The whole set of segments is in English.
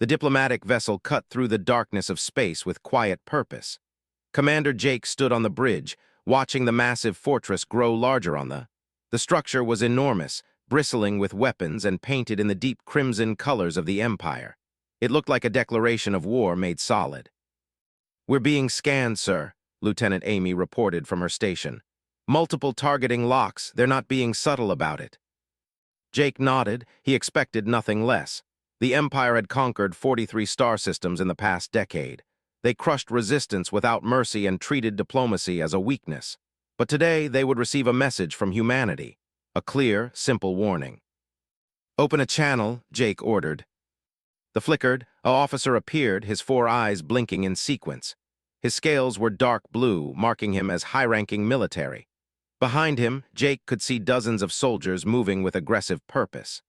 The diplomatic vessel cut through the darkness of space with quiet purpose. Commander Jake stood on the bridge, watching the massive fortress grow larger on the structure was enormous, bristling with weapons and painted in the deep crimson colors of the Empire. It looked like a declaration of war made solid. "We're being scanned, sir," Lieutenant Amy reported from her station. "Multiple targeting locks, they're not being subtle about it." Jake nodded. He expected nothing less. The Empire had conquered 43 star systems in the past decade. They crushed resistance without mercy and treated diplomacy as a weakness. But today, they would receive a message from humanity. A clear, simple warning. "Open a channel," Jake ordered. The flickered, an officer appeared, his 4 eyes blinking in sequence. His scales were dark blue, marking him as high-ranking military. Behind him, Jake could see dozens of soldiers moving with aggressive purpose.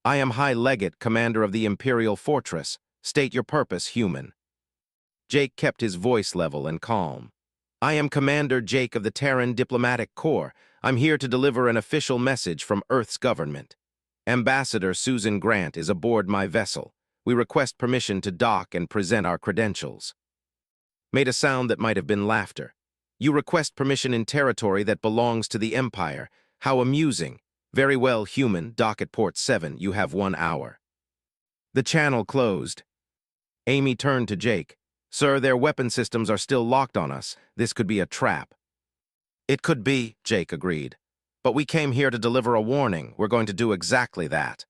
"I am High Legate, commander of the Imperial Fortress. State your purpose, human." Jake kept his voice level and calm. "I am Commander Jake of the Terran Diplomatic Corps. I'm here to deliver an official message from Earth's government. Ambassador Susan Grant is aboard my vessel. We request permission to dock and present our credentials." Made a sound that might have been laughter. "You request permission in territory that belongs to the Empire. How amusing. Very well, human, dock at port 7. You have 1 hour." The channel closed. Amy turned to Jake. "Sir, their weapon systems are still locked on us. This could be a trap." "It could be," Jake agreed. "But we came here to deliver a warning. We're going to do exactly that."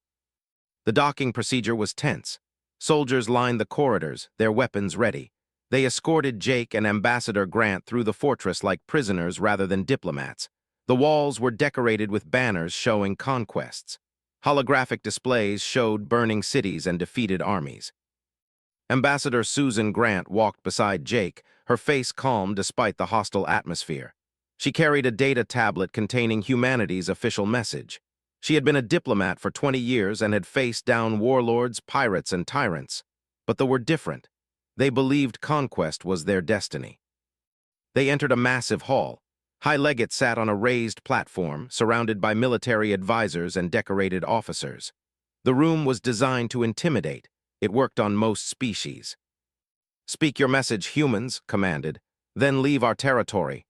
The docking procedure was tense. Soldiers lined the corridors, their weapons ready. They escorted Jake and Ambassador Grant through the fortress like prisoners rather than diplomats. The walls were decorated with banners showing conquests. Holographic displays showed burning cities and defeated armies. Ambassador Susan Grant walked beside Jake, her face calm despite the hostile atmosphere. She carried a data tablet containing humanity's official message. She had been a diplomat for 20 years and had faced down warlords, pirates, and tyrants. But they were different. They believed conquest was their destiny. They entered a massive hall. High Legate sat on a raised platform, surrounded by military advisors and decorated officers. The room was designed to intimidate. It worked on most species. "Speak your message, humans," commanded. "Then leave our territory."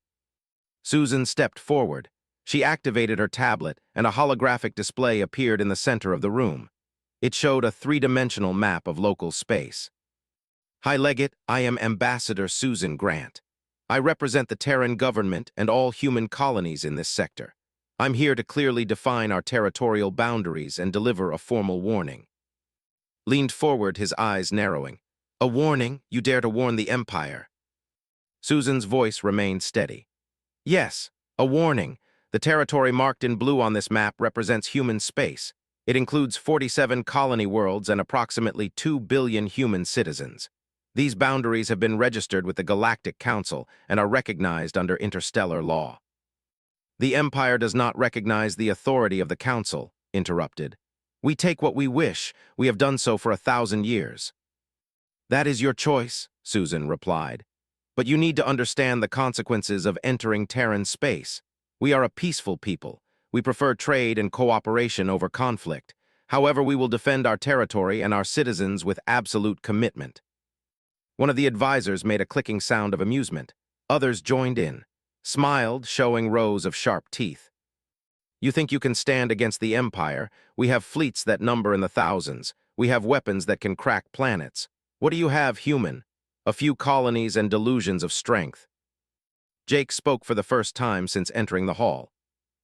Susan stepped forward. She activated her tablet, and a holographic display appeared in the center of the room. It showed a 3-dimensional map of local space. "High Legate, I am Ambassador Susan Grant. I represent the Terran government and all human colonies in this sector. I'm here to clearly define our territorial boundaries and deliver a formal warning." Leaned forward, his eyes narrowing. "A warning? You dare to warn the Empire?" Susan's voice remained steady. "Yes, a warning. The territory marked in blue on this map represents human space. It includes 47 colony worlds and approximately 2 billion human citizens. These boundaries have been registered with the Galactic Council and are recognized under interstellar law." "The Empire does not recognize the authority of the Council," interrupted. "We take what we wish. We have done so for 1,000 years." "That is your choice," Susan replied. "But you need to understand the consequences of entering Terran space. We are a peaceful people. We prefer trade and cooperation over conflict. However, we will defend our territory and our citizens with absolute commitment." One of the advisors made a clicking sound of amusement. Others joined in, smiled, showing rows of sharp teeth. "You think you can stand against the Empire? We have fleets that number in the thousands. We have weapons that can crack planets. What do you have, human? A few colonies and delusions of strength." Jake spoke for the first time since entering the hall.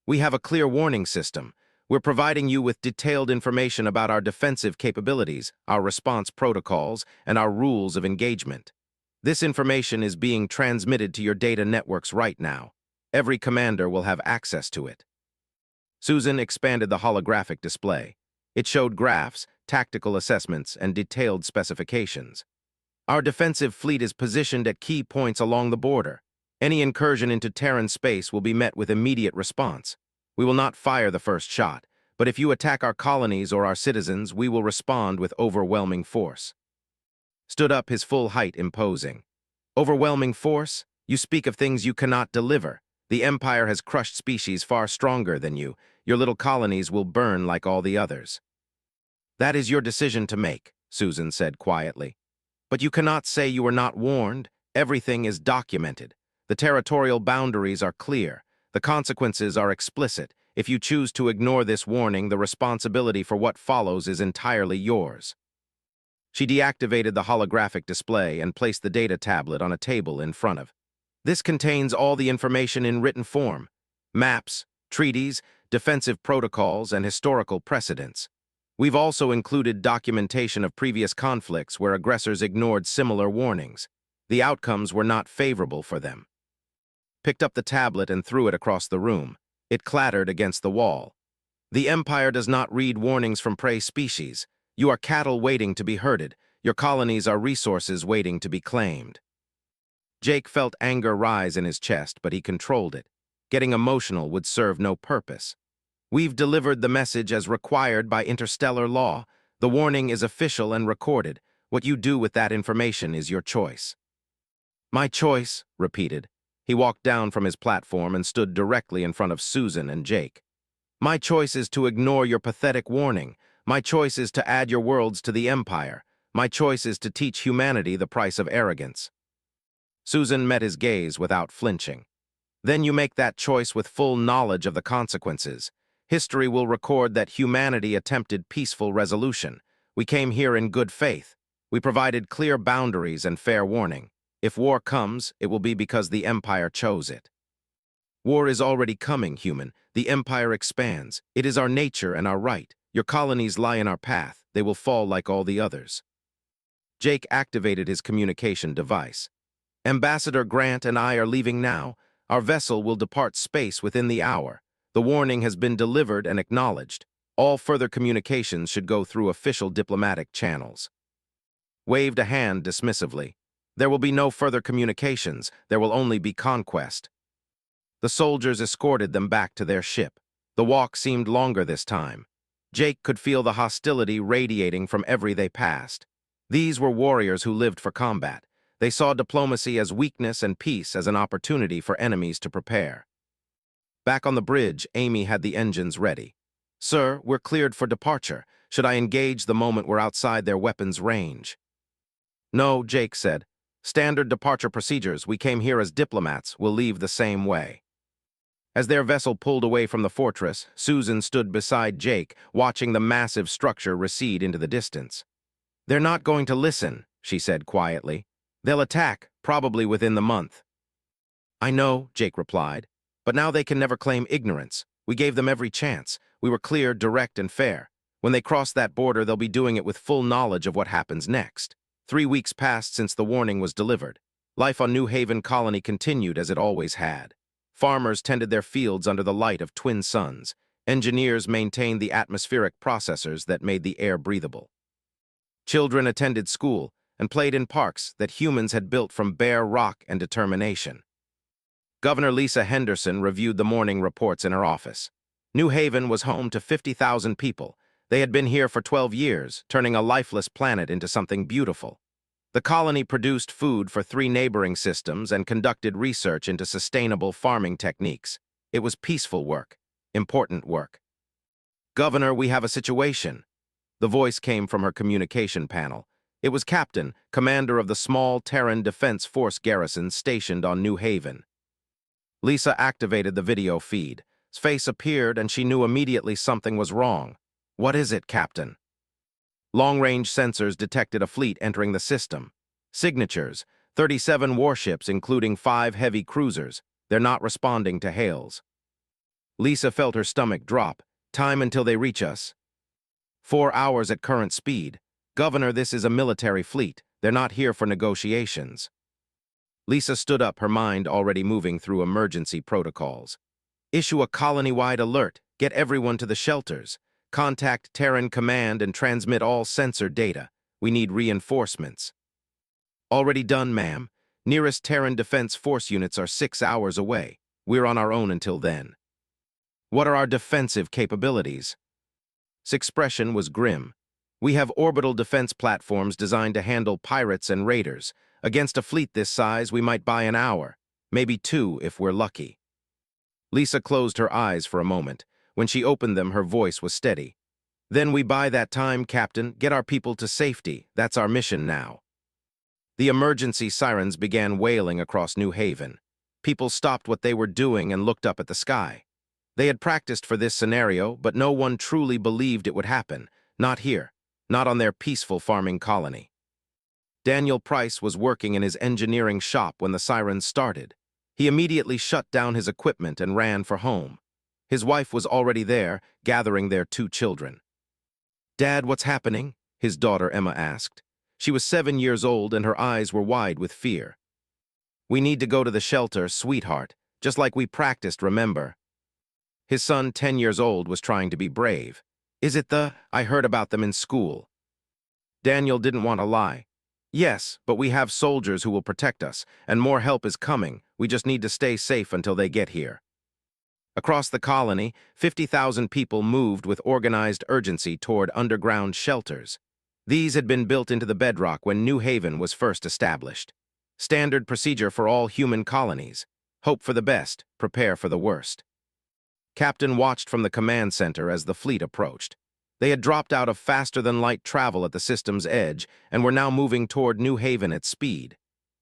"We have a clear warning system. We're providing you with detailed information about our defensive capabilities, our response protocols, and our rules of engagement. This information is being transmitted to your data networks right now. Every commander will have access to it." Susan expanded the holographic display. It showed graphs, tactical assessments, and detailed specifications. "Our defensive fleet is positioned at key points along the border. Any incursion into Terran space will be met with immediate response. We will not fire the first shot, but if you attack our colonies or our citizens, we will respond with overwhelming force." Stood up, his full height imposing. "Overwhelming force? You speak of things you cannot deliver. The Empire has crushed species far stronger than you. Your little colonies will burn like all the others." "That is your decision to make," Susan said quietly. But you cannot say you were not warned. Everything is documented. The territorial boundaries are clear. The consequences are explicit. If you choose to ignore this warning, the responsibility for what follows is entirely yours. She deactivated the holographic display and placed the data tablet on a table in front of. This contains all the information in written form: maps, treaties, defensive protocols, and historical precedents. We've also included documentation of previous conflicts where aggressors ignored similar warnings. The outcomes were not favorable for them. Picked up the tablet and threw it across the room. It clattered against the wall. The Empire does not read warnings from prey species. You are cattle waiting to be herded. Your colonies are resources waiting to be claimed. Jake felt anger rise in his chest, but he controlled it. Getting emotional would serve no purpose. We've delivered the message as required by interstellar law. The warning is official and recorded. What you do with that information is your choice. My choice, repeated. He walked down from his platform and stood directly in front of Susan and Jake. My choice is to ignore your pathetic warning. My choice is to add your worlds to the Empire. My choice is to teach humanity the price of arrogance. Susan met his gaze without flinching. Then you make that choice with full knowledge of the consequences. History will record that humanity attempted peaceful resolution. We came here in good faith. We provided clear boundaries and fair warning. If war comes, it will be because the Empire chose it. War is already coming, human. The Empire expands. It is our nature and our right. Your colonies lie in our path. They will fall like all the others. Jake activated his communication device. Ambassador Grant and I are leaving now. Our vessel will depart space within the hour. The warning has been delivered and acknowledged. All further communications should go through official diplomatic channels. Waved a hand dismissively. There will be no further communications. There will only be conquest. The soldiers escorted them back to their ship. The walk seemed longer this time. Jake could feel the hostility radiating from every they passed. These were warriors who lived for combat. They saw diplomacy as weakness and peace as an opportunity for enemies to prepare. Back on the bridge, Amy had the engines ready. Sir, we're cleared for departure. Should I engage the moment we're outside their weapons' range? No, Jake said. Standard departure procedures. We came here as diplomats. We'll leave the same way. As their vessel pulled away from the fortress, Susan stood beside Jake, watching the massive structure recede into the distance. They're not going to listen, she said quietly. They'll attack, probably within the month. I know, Jake replied, but now they can never claim ignorance. We gave them every chance. We were clear, direct, and fair. When they cross that border, they'll be doing it with full knowledge of what happens next. 3 weeks passed since the warning was delivered. Life on New Haven Colony continued as it always had. Farmers tended their fields under the light of twin suns. Engineers maintained the atmospheric processors that made the air breathable. Children attended school and played in parks that humans had built from bare rock and determination. Governor Lisa Henderson reviewed the morning reports in her office. New Haven was home to 50,000 people. They had been here for 12 years, turning a lifeless planet into something beautiful. The colony produced food for 3 neighboring systems and conducted research into sustainable farming techniques. It was peaceful work, important work. Governor, we have a situation. The voice came from her communication panel. It was Captain, commander of the small Terran Defense Force garrison stationed on New Haven. Lisa activated the video feed. His face appeared and she knew immediately something was wrong. What is it, Captain? Long-range sensors detected a fleet entering the system. Signatures, 37 warships including 5 heavy cruisers. They're not responding to hails. Lisa felt her stomach drop. Time until they reach us. 4 hours at current speed. Governor, this is a military fleet. They're not here for negotiations. Lisa stood up, her mind already moving through emergency protocols. Issue a colony-wide alert. Get everyone to the shelters. Contact Terran Command and transmit all sensor data. We need reinforcements. Already done, ma'am. Nearest Terran Defense Force units are 6 hours away. We're on our own until then. What are our defensive capabilities? His expression was grim. We have orbital defense platforms designed to handle pirates and raiders. Against a fleet this size, we might buy an hour, maybe 2 if we're lucky. Lisa closed her eyes for a moment. When she opened them, her voice was steady. Then we buy that time, Captain. Get our people to safety. That's our mission now. The emergency sirens began wailing across New Haven. People stopped what they were doing and looked up at the sky. They had practiced for this scenario, but no one truly believed it would happen. Not here. Not on their peaceful farming colony. Daniel Price was working in his engineering shop when the sirens started. He immediately shut down his equipment and ran for home. His wife was already there, gathering their 2 children. "Dad, what's happening?" his daughter Emma asked. She was 7 years old and her eyes were wide with fear. "We need to go to the shelter, sweetheart, just like we practiced, remember?" His son, 10 years old, was trying to be brave. "Is it I heard about them in school." Daniel didn't want to lie. "Yes, but we have soldiers who will protect us, and more help is coming. We just need to stay safe until they get here." Across the colony, 50,000 people moved with organized urgency toward underground shelters. These had been built into the bedrock when New Haven was first established. Standard procedure for all human colonies. Hope for the best, prepare for the worst. Captain watched from the command center as the fleet approached. They had dropped out of faster-than-light travel at the system's edge and were now moving toward New Haven at speed.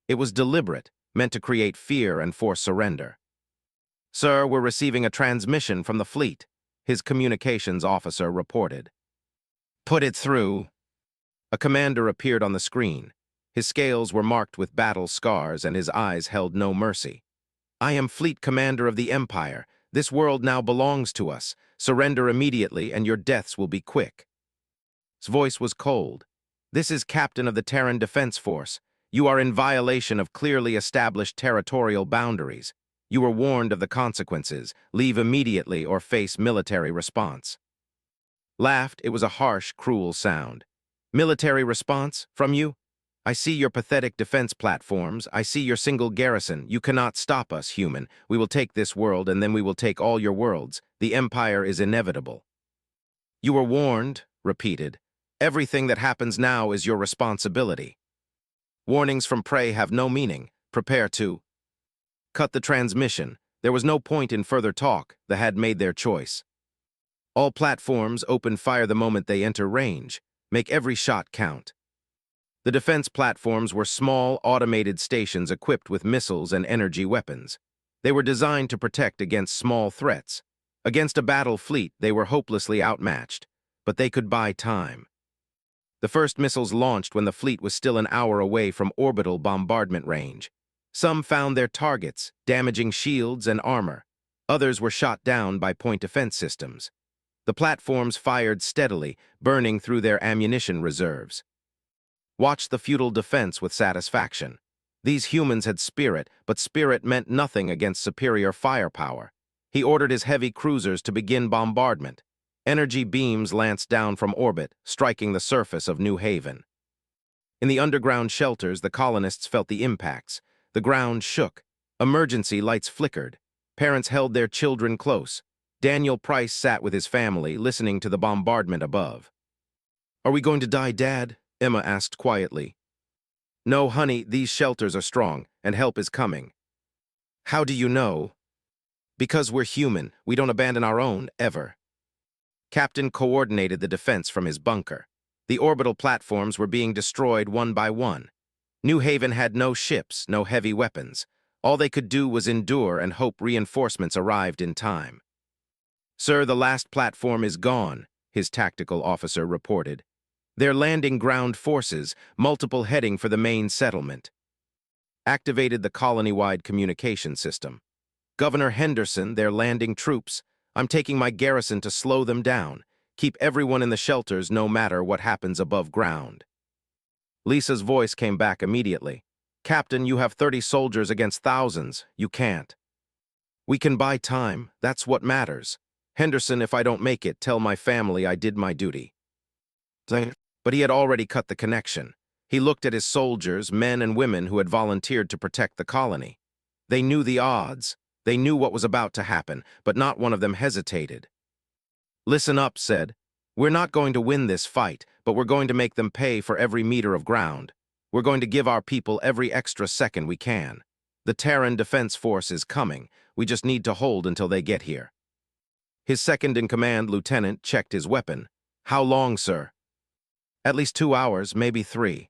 It was deliberate, meant to create fear and force surrender. "Sir, we're receiving a transmission from the fleet," his communications officer reported. "Put it through." A commander appeared on the screen. His scales were marked with battle scars and his eyes held no mercy. "I am Fleet Commander of the Empire. This world now belongs to us. Surrender immediately and your deaths will be quick." His voice was cold. "This is Captain of the Terran Defense Force. You are in violation of clearly established territorial boundaries. You were warned of the consequences. Leave immediately or face military response." Laughed, it was a harsh, cruel sound. "Military response? From you? I see your pathetic defense platforms. I see your single garrison. You cannot stop us, human. We will take this world, and then we will take all your worlds. The Empire is inevitable." "You were warned," repeated. "Everything that happens now is your responsibility. Warnings from prey have no meaning. Prepare to..." Cut the transmission. There was no point in further talk. They had made their choice. "All platforms open fire the moment they enter range. Make every shot count." The defense platforms were small, automated stations equipped with missiles and energy weapons. They were designed to protect against small threats. Against a battle fleet, they were hopelessly outmatched, but they could buy time. The first missiles launched when the fleet was still an hour away from orbital bombardment range. Some found their targets, damaging shields and armor. Others were shot down by point defense systems. The platforms fired steadily, burning through their ammunition reserves. Watched the futile defense with satisfaction. These humans had spirit, but spirit meant nothing against superior firepower. He ordered his heavy cruisers to begin bombardment. Energy beams lanced down from orbit, striking the surface of New Haven. In the underground shelters, the colonists felt the impacts. The ground shook. Emergency lights flickered. Parents held their children close. Daniel Price sat with his family, listening to the bombardment above. "Are we going to die, Dad?" Emma asked quietly. "No, honey, these shelters are strong, and help is coming." "How do you know?" "Because we're human. We don't abandon our own, ever." Captain coordinated the defense from his bunker. The orbital platforms were being destroyed one by one. New Haven had no ships, no heavy weapons. All they could do was endure and hope reinforcements arrived in time. "Sir, the last platform is gone," his tactical officer reported. "They're landing ground forces, multiple heading for the main settlement." Activated the colony-wide communication system. "Governor Henderson, they're landing troops. I'm taking my garrison to slow them down. Keep everyone in the shelters no matter what happens above ground." Lisa's voice came back immediately. "Captain, you have 30 soldiers against thousands. You can't." "We can buy time. That's what matters. Henderson, if I don't make it, tell my family I did my duty." But he had already cut the connection. He looked at his soldiers, men and women who had volunteered to protect the colony. They knew the odds. They knew what was about to happen, but not one of them hesitated. "Listen up," said. "We're not going to win this fight, but we're going to make them pay for every meter of ground. We're going to give our people every extra second we can. The Terran Defense Force is coming. We just need to hold until they get here." His second-in-command lieutenant checked his weapon. How long, sir? At least 2 hours, maybe 3.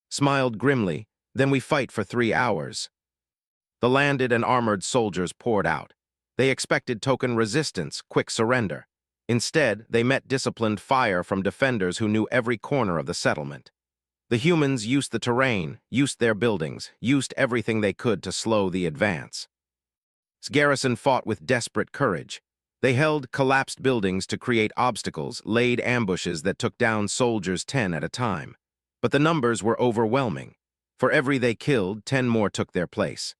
Smiled grimly, then we fight for 3 hours. The landed and armored soldiers poured out. They expected token resistance, quick surrender. Instead, they met disciplined fire from defenders who knew every corner of the settlement. The humans used the terrain, used their buildings, used everything they could to slow the advance. Garrison fought with desperate courage. They held collapsed buildings to create obstacles, laid ambushes that took down soldiers 10 at a time. But the numbers were overwhelming. For every they killed, 10 more took their place.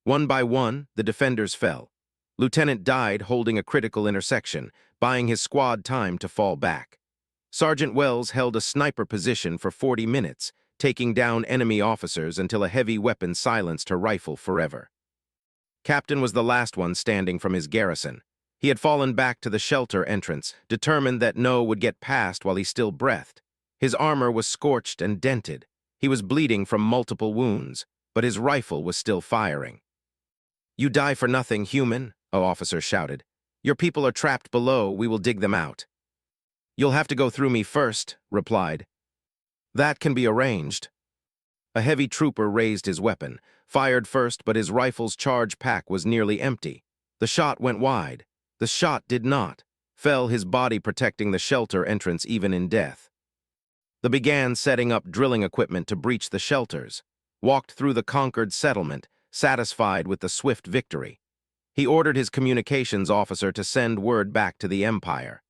One by one, the defenders fell. Lieutenant died holding a critical intersection, buying his squad time to fall back. Sergeant Wells held a sniper position for 40 minutes, taking down enemy officers until a heavy weapon silenced her rifle forever. Captain was the last one standing from his garrison. He had fallen back to the shelter entrance, determined that no would get past while he still breathed. His armor was scorched and dented. He was bleeding from multiple wounds, but his rifle was still firing. "You die for nothing, human," an officer shouted. "Your people are trapped below. We will dig them out." "You'll have to go through me first," replied. "That can be arranged." A heavy trooper raised his weapon, fired first, but his rifle's charge pack was nearly empty. The shot went wide. The shot did not. Fell, his body protecting the shelter entrance even in death. They began setting up drilling equipment to breach the shelters. Walked through the conquered settlement, satisfied with the swift victory. He ordered his communications officer to send word back to the Empire.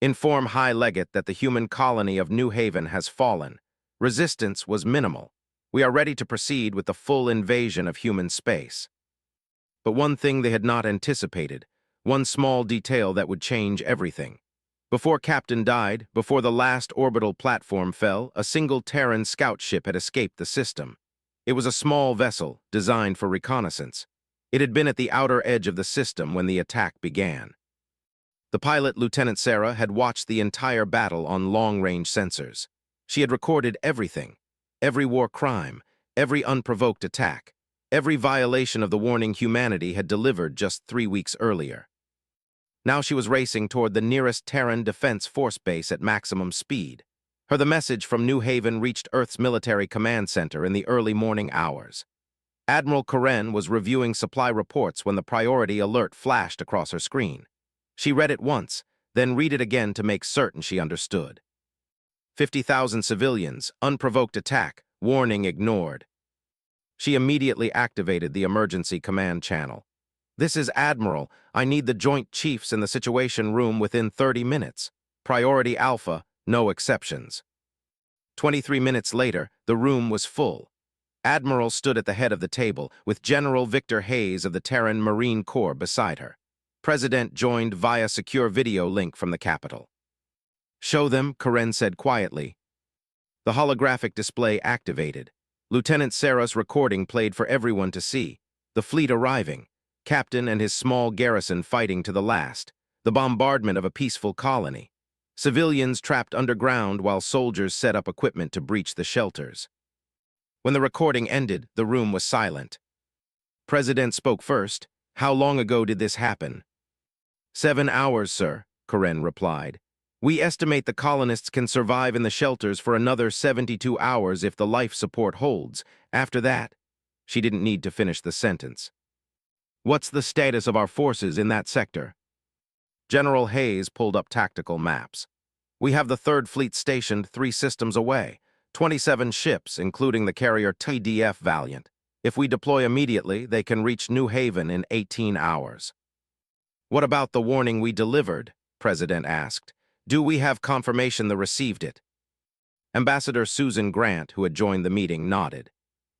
"Inform High Legate that the human colony of New Haven has fallen. Resistance was minimal. We are ready to proceed with the full invasion of human space." But one thing they had not anticipated, one small detail that would change everything. Before Captain died, before the last orbital platform fell, a single Terran scout ship had escaped the system. It was a small vessel, designed for reconnaissance. It had been at the outer edge of the system when the attack began. The pilot, Lieutenant Sarah, had watched the entire battle on long-range sensors. She had recorded everything, every war crime, every unprovoked attack, every violation of the warning humanity had delivered just 3 weeks earlier. Now she was racing toward the nearest Terran Defense Force base at maximum speed. The message from New Haven reached Earth's military command center in the early morning hours. Admiral Karen was reviewing supply reports when the priority alert flashed across her screen. She read it once, then read it again to make certain she understood. 50,000 civilians, unprovoked attack, warning ignored. She immediately activated the emergency command channel. "This is Admiral. I need the Joint Chiefs in the Situation Room within 30 minutes. Priority Alpha, no exceptions." 23 minutes later, the room was full. Admiral stood at the head of the table, with General Victor Hayes of the Terran Marine Corps beside her. President joined via secure video link from the capital. "Show them," Karen said quietly. The holographic display activated. Lieutenant Sarah's recording played for everyone to see. The fleet arriving. Captain and his small garrison fighting to the last. The bombardment of a peaceful colony. Civilians trapped underground while soldiers set up equipment to breach the shelters. When the recording ended, the room was silent. President spoke first. "How long ago did this happen?" 7 hours, sir, Karen replied. "We estimate the colonists can survive in the shelters for another 72 hours if the life support holds. After that..." She didn't need to finish the sentence. "What's the status of our forces in that sector?" General Hayes pulled up tactical maps. "We have the 3rd Fleet stationed 3 systems away, 27 ships, including the carrier TDF Valiant. If we deploy immediately, they can reach New Haven in 18 hours. "What about the warning we delivered?" President asked. "Do we have confirmation they received it?" Ambassador Susan Grant, who had joined the meeting, nodded.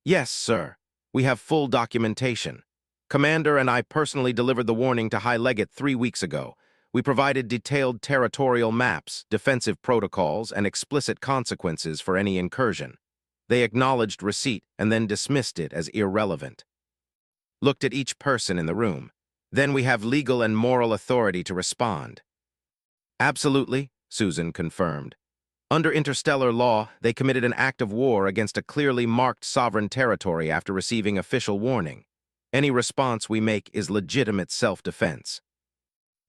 "Yes, sir. We have full documentation. Commander and I personally delivered the warning to High Legate 3 weeks ago. We provided detailed territorial maps, defensive protocols, and explicit consequences for any incursion. They acknowledged receipt and then dismissed it as irrelevant. Looked at each person in the room. Then we have legal and moral authority to respond." "Absolutely," Susan confirmed. "Under interstellar law, they committed an act of war against a clearly marked sovereign territory after receiving official warning. Any response we make is legitimate self-defense."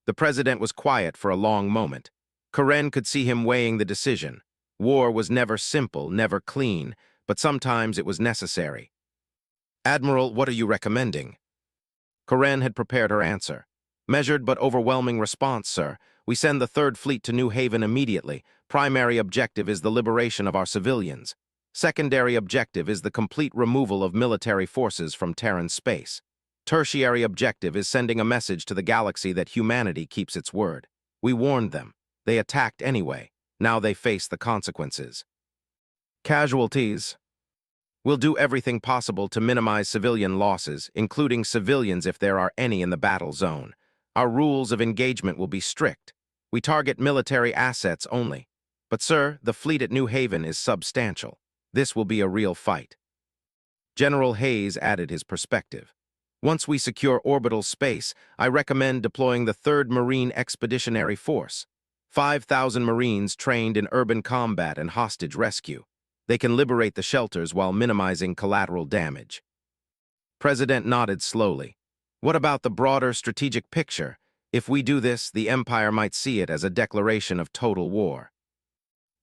The president was quiet for a long moment. Karen could see him weighing the decision. War was never simple, never clean, but sometimes it was necessary. "Admiral, what are you recommending?" Karen had prepared her answer. "Measured but overwhelming response, sir. We send the Third Fleet to New Haven immediately. Primary objective is the liberation of our civilians. Secondary objective is the complete removal of military forces from Terran space. Tertiary objective is sending a message to the galaxy that humanity keeps its word. We warned them. They attacked anyway. Now they face the consequences." "Casualties. We'll do everything possible to minimize civilian losses, including civilians if there are any in the battle zone. Our rules of engagement will be strict. We target military assets only. But sir, the fleet at New Haven is substantial. This will be a real fight." General Hayes added his perspective. "Once we secure orbital space, I recommend deploying the 3rd Marine Expeditionary Force. 5,000 Marines trained in urban combat and hostage rescue. They can liberate the shelters while minimizing collateral damage." President nodded slowly. "What about the broader strategic picture? If we do this, the Empire might see it as a declaration of total war."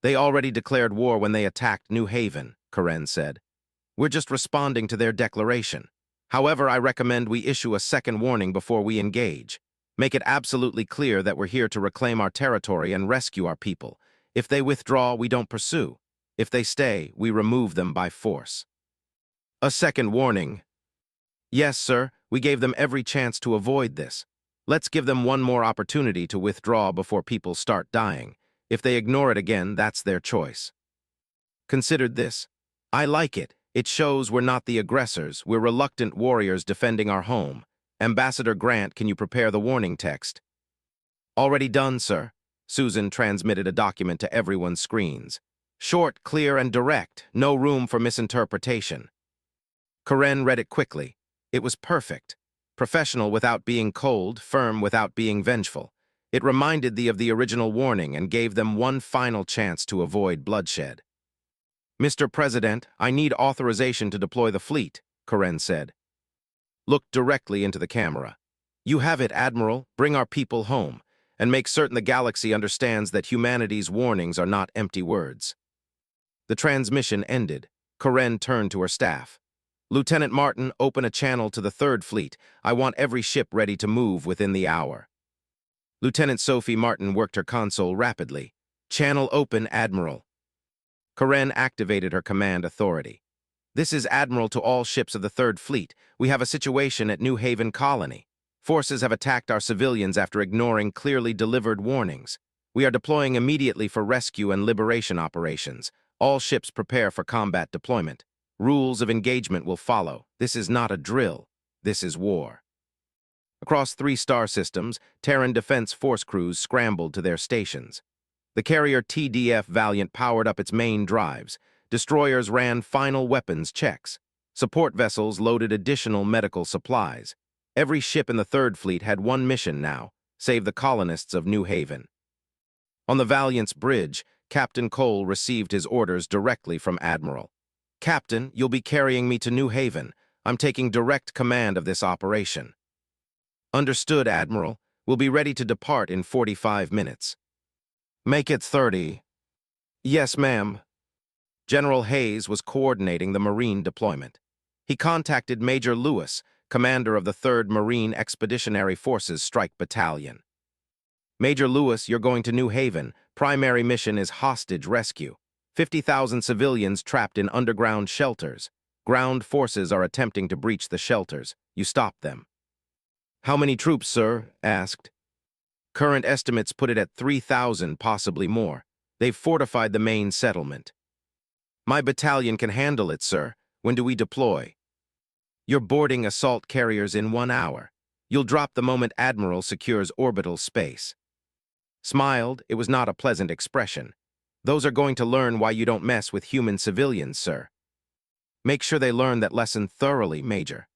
"They already declared war when they attacked New Haven," Karen said. "We're just responding to their declaration. However, I recommend we issue a second warning before we engage. Make it absolutely clear that we're here to reclaim our territory and rescue our people. If they withdraw, we don't pursue. If they stay, we remove them by force." "A second warning." "Yes, sir. We gave them every chance to avoid this. Let's give them one more opportunity to withdraw before people start dying. If they ignore it again, that's their choice." Considered this. "I like it. It shows we're not the aggressors. We're reluctant warriors defending our home. Ambassador Grant, can you prepare the warning text?" "Already done, sir." Susan transmitted a document to everyone's screens. "Short, clear, and direct. No room for misinterpretation." Karen read it quickly. It was perfect. Professional without being cold, firm without being vengeful. It reminded thee of the original warning and gave them one final chance to avoid bloodshed. "Mr. President, I need authorization to deploy the fleet," Karen said. Looked directly into the camera. "You have it, Admiral. Bring our people home, and make certain the galaxy understands that humanity's warnings are not empty words." The transmission ended. Karen turned to her staff. "Lieutenant Martin, open a channel to the Third Fleet. I want every ship ready to move within the hour." Lieutenant Sophie Martin worked her console rapidly. "Channel open, Admiral." Karen activated her command authority. "This is Admiral to all ships of the Third Fleet. We have a situation at New Haven Colony. Forces have attacked our civilians after ignoring clearly delivered warnings. We are deploying immediately for rescue and liberation operations. All ships prepare for combat deployment. Rules of engagement will follow. This is not a drill. This is war." Across 3 star systems, Terran Defense Force crews scrambled to their stations. The carrier TDF Valiant powered up its main drives. Destroyers ran final weapons checks. Support vessels loaded additional medical supplies. Every ship in the Third Fleet had one mission now: save the colonists of New Haven. On the Valiant's bridge, Captain Cole received his orders directly from Admiral. "Captain, you'll be carrying me to New Haven. I'm taking direct command of this operation." "Understood, Admiral. We'll be ready to depart in 45 minutes. "Make it 30. "Yes, ma'am." General Hayes was coordinating the Marine deployment. He contacted Major Lewis, commander of the 3rd Marine Expeditionary Forces Strike Battalion. "Major Lewis, you're going to New Haven. Primary mission is hostage rescue. 50,000 civilians trapped in underground shelters. Ground forces are attempting to breach the shelters. You stop them." "How many troops, sir?" asked. "Current estimates put it at 3,000, possibly more. They've fortified the main settlement." "My battalion can handle it, sir. When do we deploy?" "You're boarding assault carriers in 1 hour. You'll drop the moment Admiral secures orbital space." Smiled. It was not a pleasant expression. "Those are going to learn why you don't mess with human civilians, sir." "Make sure they learn that lesson thoroughly, Major."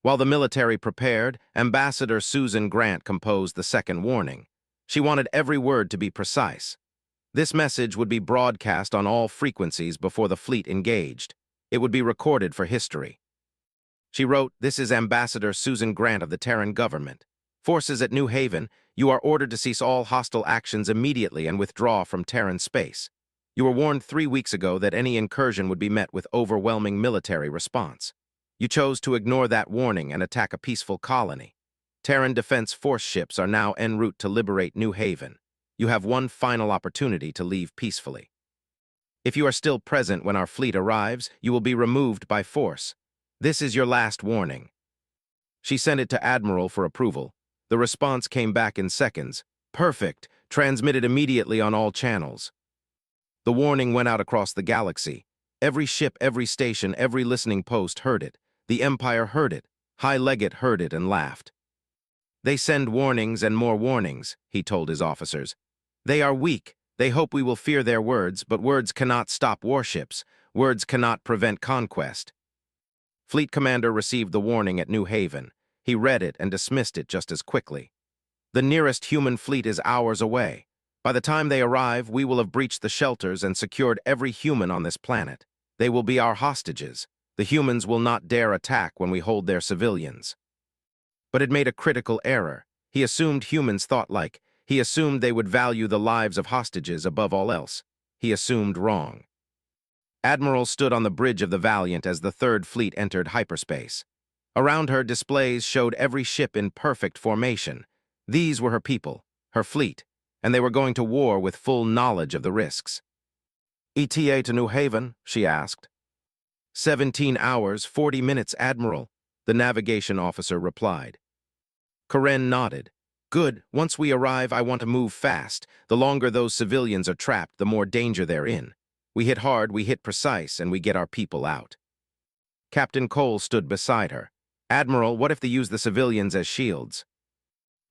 While the military prepared, Ambassador Susan Grant composed the second warning. She wanted every word to be precise. This message would be broadcast on all frequencies before the fleet engaged. It would be recorded for history. She wrote, "This is Ambassador Susan Grant of the Terran government. Forces at New Haven, you are ordered to cease all hostile actions immediately and withdraw from Terran space. You were warned 3 weeks ago that any incursion would be met with overwhelming military response. You chose to ignore that warning and attack a peaceful colony. Terran Defense Force ships are now en route to liberate New Haven. You have one final opportunity to leave peacefully. If you are still present when our fleet arrives, you will be removed by force. This is your last warning. She sent it to Admiral for approval. The response came back in seconds. Perfect. Transmitted immediately on all channels. The warning went out across the galaxy. Every ship, every station, every listening post heard it. The Empire heard it. High Legate heard it and laughed. They send warnings and more warnings, he told his officers. They are weak. They hope we will fear their words, but words cannot stop warships. Words cannot prevent conquest. Fleet Commander received the warning at New Haven. He read it and dismissed it just as quickly. The nearest human fleet is hours away. By the time they arrive, we will have breached the shelters and secured every human on this planet. They will be our hostages. The humans will not dare attack when we hold their civilians. But it made a critical error. He assumed humans thought like. He assumed they would value the lives of hostages above all else. He assumed wrong. Admiral stood on the bridge of the Valiant as the Third Fleet entered hyperspace. Around her, displays showed every ship in perfect formation. These were her people, her fleet, and they were going to war with full knowledge of the risks. ETA to New Haven, she asked. 17 hours, 40 minutes, Admiral, the navigation officer replied. Karen nodded. Good, once we arrive, I want to move fast. The longer those civilians are trapped, the more danger they're in. We hit hard, we hit precise, and we get our people out. Captain Cole stood beside her. Admiral, what if they use the civilians as shields?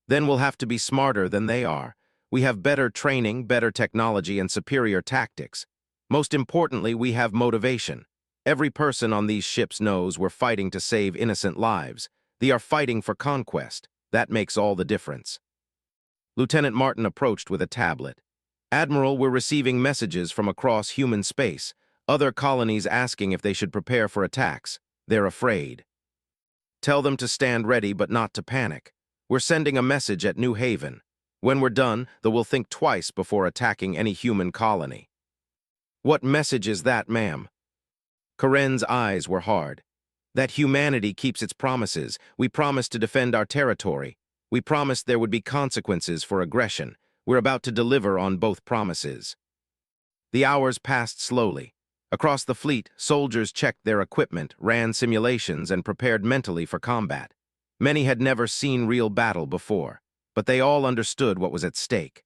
Then we'll have to be smarter than they are. We have better training, better technology, and superior tactics. Most importantly, we have motivation. Every person on these ships knows we're fighting to save innocent lives. They are fighting for conquest. That makes all the difference. Lieutenant Martin approached with a tablet. Admiral, we're receiving messages from across human space. Other colonies asking if they should prepare for attacks. They're afraid. Tell them to stand ready but not to panic. We're sending a message at New Haven. When we're done, they will think twice before attacking any human colony. What message is that, ma'am? Karen's eyes were hard. That humanity keeps its promises. We promised to defend our territory. We promised there would be consequences for aggression. We're about to deliver on both promises. The hours passed slowly. Across the fleet, soldiers checked their equipment, ran simulations, and prepared mentally for combat. Many had never seen real battle before, but they all understood what was at stake.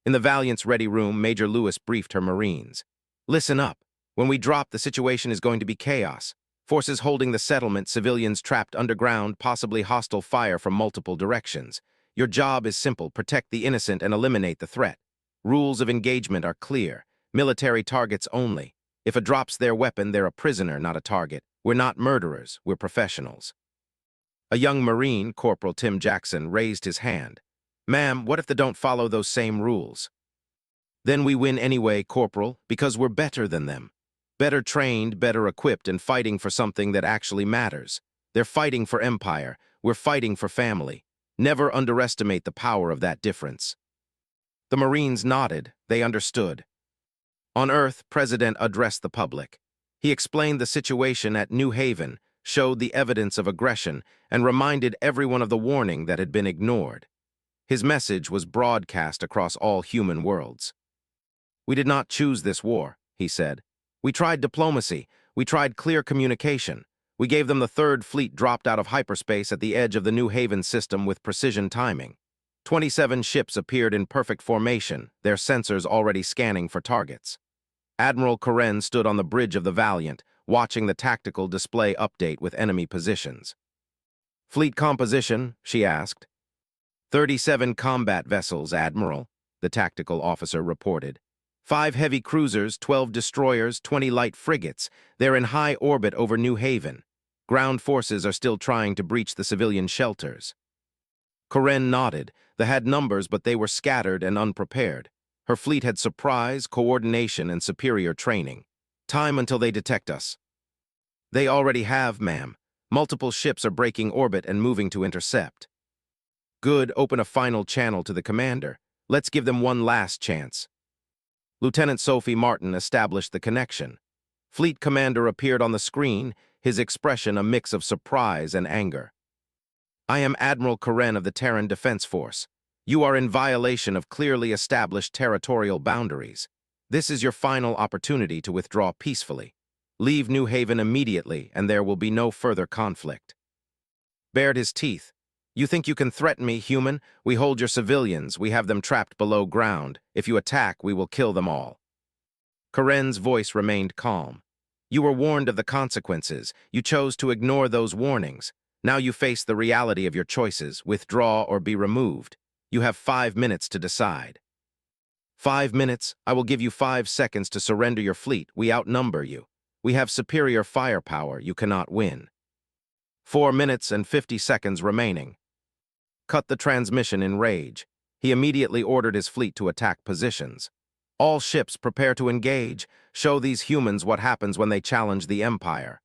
In the Valiant's ready room, Major Lewis briefed her Marines. Listen up. When we drop, the situation is going to be chaos. Forces holding the settlement, civilians trapped underground, possibly hostile fire from multiple directions. Your job is simple: protect the innocent and eliminate the threat. Rules of engagement are clear. Military targets only. If a drops their weapon, they're a prisoner, not a target. We're not murderers, we're professionals. A young Marine, Corporal Tim Jackson, raised his hand. Ma'am, what if they don't follow those same rules? Then we win anyway, Corporal, because we're better than them. Better trained, better equipped, and fighting for something that actually matters. They're fighting for empire. We're fighting for family. Never underestimate the power of that difference. The Marines nodded. They understood. On Earth, President addressed the public. He explained the situation at New Haven, showed the evidence of aggression, and reminded everyone of the warning that had been ignored. His message was broadcast across all human worlds. We did not choose this war, he said. We tried diplomacy. We tried clear communication. We gave them the Third Fleet dropped out of hyperspace at the edge of the New Haven system with precision timing. 27 ships appeared in perfect formation, their sensors already scanning for targets. Admiral Karen stood on the bridge of the Valiant, watching the tactical display update with enemy positions. Fleet composition, she asked. 37 combat vessels, Admiral, the tactical officer reported. 5 heavy cruisers, 12 destroyers, 20 light frigates. They're in high orbit over New Haven. Ground forces are still trying to breach the civilian shelters. Karen nodded. They had numbers, but they were scattered and unprepared. Her fleet had surprise, coordination, and superior training. Time until they detect us. They already have, ma'am. Multiple ships are breaking orbit and moving to intercept. Good, open a final channel to the commander. Let's give them one last chance. Lieutenant Sophie Martin established the connection. Fleet Commander appeared on the screen, his expression a mix of surprise and anger. I am Admiral Karen of the Terran Defense Force. You are in violation of clearly established territorial boundaries. This is your final opportunity to withdraw peacefully. Leave New Haven immediately, and there will be no further conflict. Bared his teeth. You think you can threaten me, human? We hold your civilians. We have them trapped below ground. If you attack, we will kill them all. Karen's voice remained calm. You were warned of the consequences. You chose to ignore those warnings. Now you face the reality of your choices, withdraw or be removed. You have 5 minutes to decide. 5 minutes? I will give you 5 seconds to surrender your fleet. We outnumber you. We have superior firepower. You cannot win. 4 minutes and 50 seconds remaining. Cut the transmission in rage. He immediately ordered his fleet to attack positions. All ships prepare to engage. Show these humans what happens when they challenge the Empire.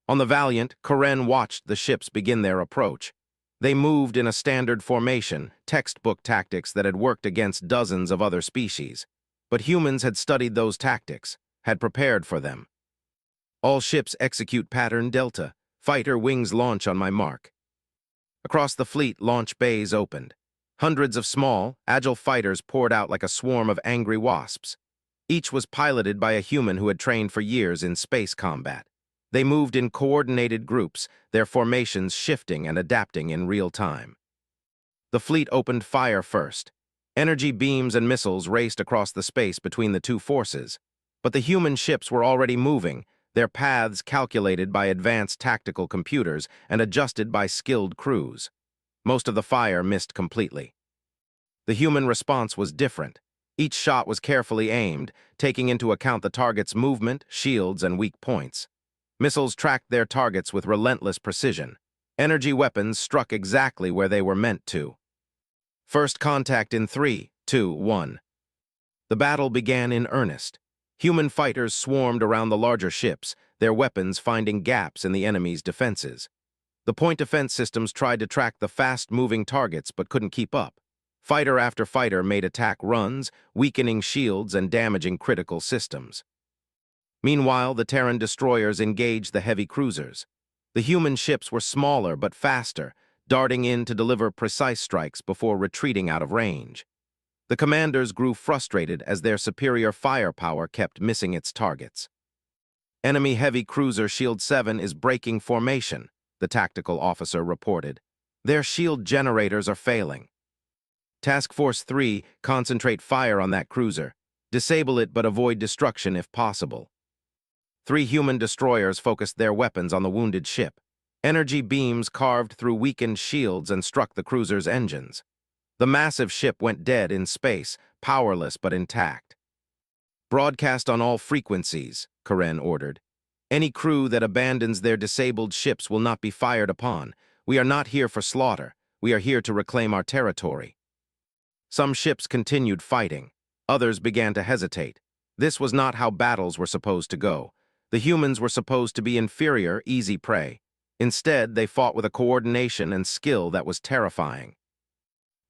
On the Valiant, Karen watched the ships begin their approach. They moved in a standard formation, textbook tactics that had worked against dozens of other species. But humans had studied those tactics, had prepared for them. All ships execute pattern Delta. Fighter wings launch on my mark. Across the fleet, launch bays opened. Hundreds of small, agile fighters poured out like a swarm of angry wasps. Each was piloted by a human who had trained for years in space combat. They moved in coordinated groups, their formations shifting and adapting in real time. The fleet opened fire first. Energy beams and missiles raced across the space between the two forces. But the human ships were already moving, their paths calculated by advanced tactical computers and adjusted by skilled crews. Most of the fire missed completely. The human response was different. Each shot was carefully aimed, taking into account the target's movement, shields, and weak points. Missiles tracked their targets with relentless precision. Energy weapons struck exactly where they were meant to. First contact in 3, 2, 1. The battle began in earnest. Human fighters swarmed around the larger ships, their weapons finding gaps in the enemy's defenses. The point defense systems tried to track the fast-moving targets but couldn't keep up. Fighter after fighter made attack runs, weakening shields and damaging critical systems. Meanwhile, the Terran destroyers engaged the heavy cruisers. The human ships were smaller but faster, darting in to deliver precise strikes before retreating out of range. The commanders grew frustrated as their superior firepower kept missing its targets. Enemy heavy cruiser Shield 7 is breaking formation, the tactical officer reported. Their shield generators are failing. Task Force 3, concentrate fire on that cruiser. Disable it but avoid destruction if possible. 3 human destroyers focused their weapons on the wounded ship. Energy beams carved through weakened shields and struck the cruiser's engines. The massive ship went dead in space, powerless but intact. Broadcast on all frequencies, Karen ordered. Any crew that abandons their disabled ships will not be fired upon. We are not here for slaughter. We are here to reclaim our territory. Some ships continued fighting. Others began to hesitate. This was not how battles were supposed to go. The humans were supposed to be inferior, easy prey. Instead, they fought with a coordination and skill that was terrifying.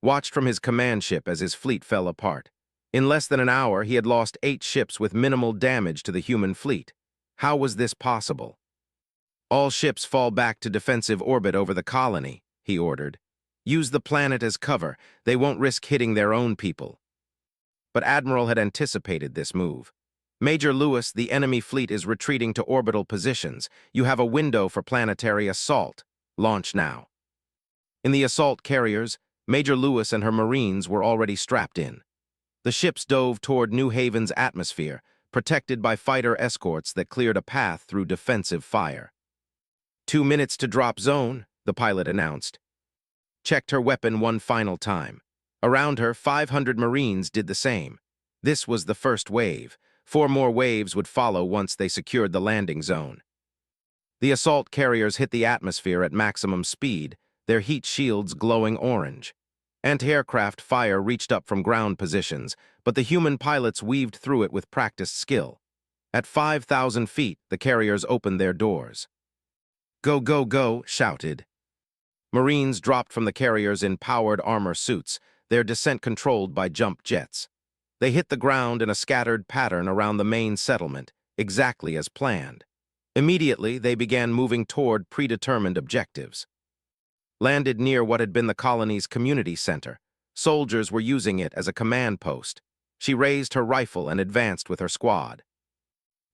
Watched from his command ship as his fleet fell apart. In less than an hour, he had lost 8 ships with minimal damage to the human fleet. How was this possible? All ships fall back to defensive orbit over the colony, he ordered. Use the planet as cover. They won't risk hitting their own people. But Admiral had anticipated this move. Major Lewis, the enemy fleet is retreating to orbital positions. You have a window for planetary assault. Launch now. In the assault carriers, Major Lewis and her Marines were already strapped in. The ships dove toward New Haven's atmosphere, protected by fighter escorts that cleared a path through defensive fire. 2 minutes to drop zone, the pilot announced. Checked her weapon one final time. Around her, 500 Marines did the same. This was the first wave. 4 more waves would follow once they secured the landing zone. The assault carriers hit the atmosphere at maximum speed, their heat shields glowing orange. Anti-aircraft fire reached up from ground positions, but the human pilots weaved through it with practiced skill. At 5,000 feet, the carriers opened their doors. Go, go, go, shouted. Marines dropped from the carriers in powered armor suits, their descent controlled by jump jets. They hit the ground in a scattered pattern around the main settlement, exactly as planned. Immediately, they began moving toward predetermined objectives. Landed near what had been the colony's community center, soldiers were using it as a command post. She raised her rifle and advanced with her squad.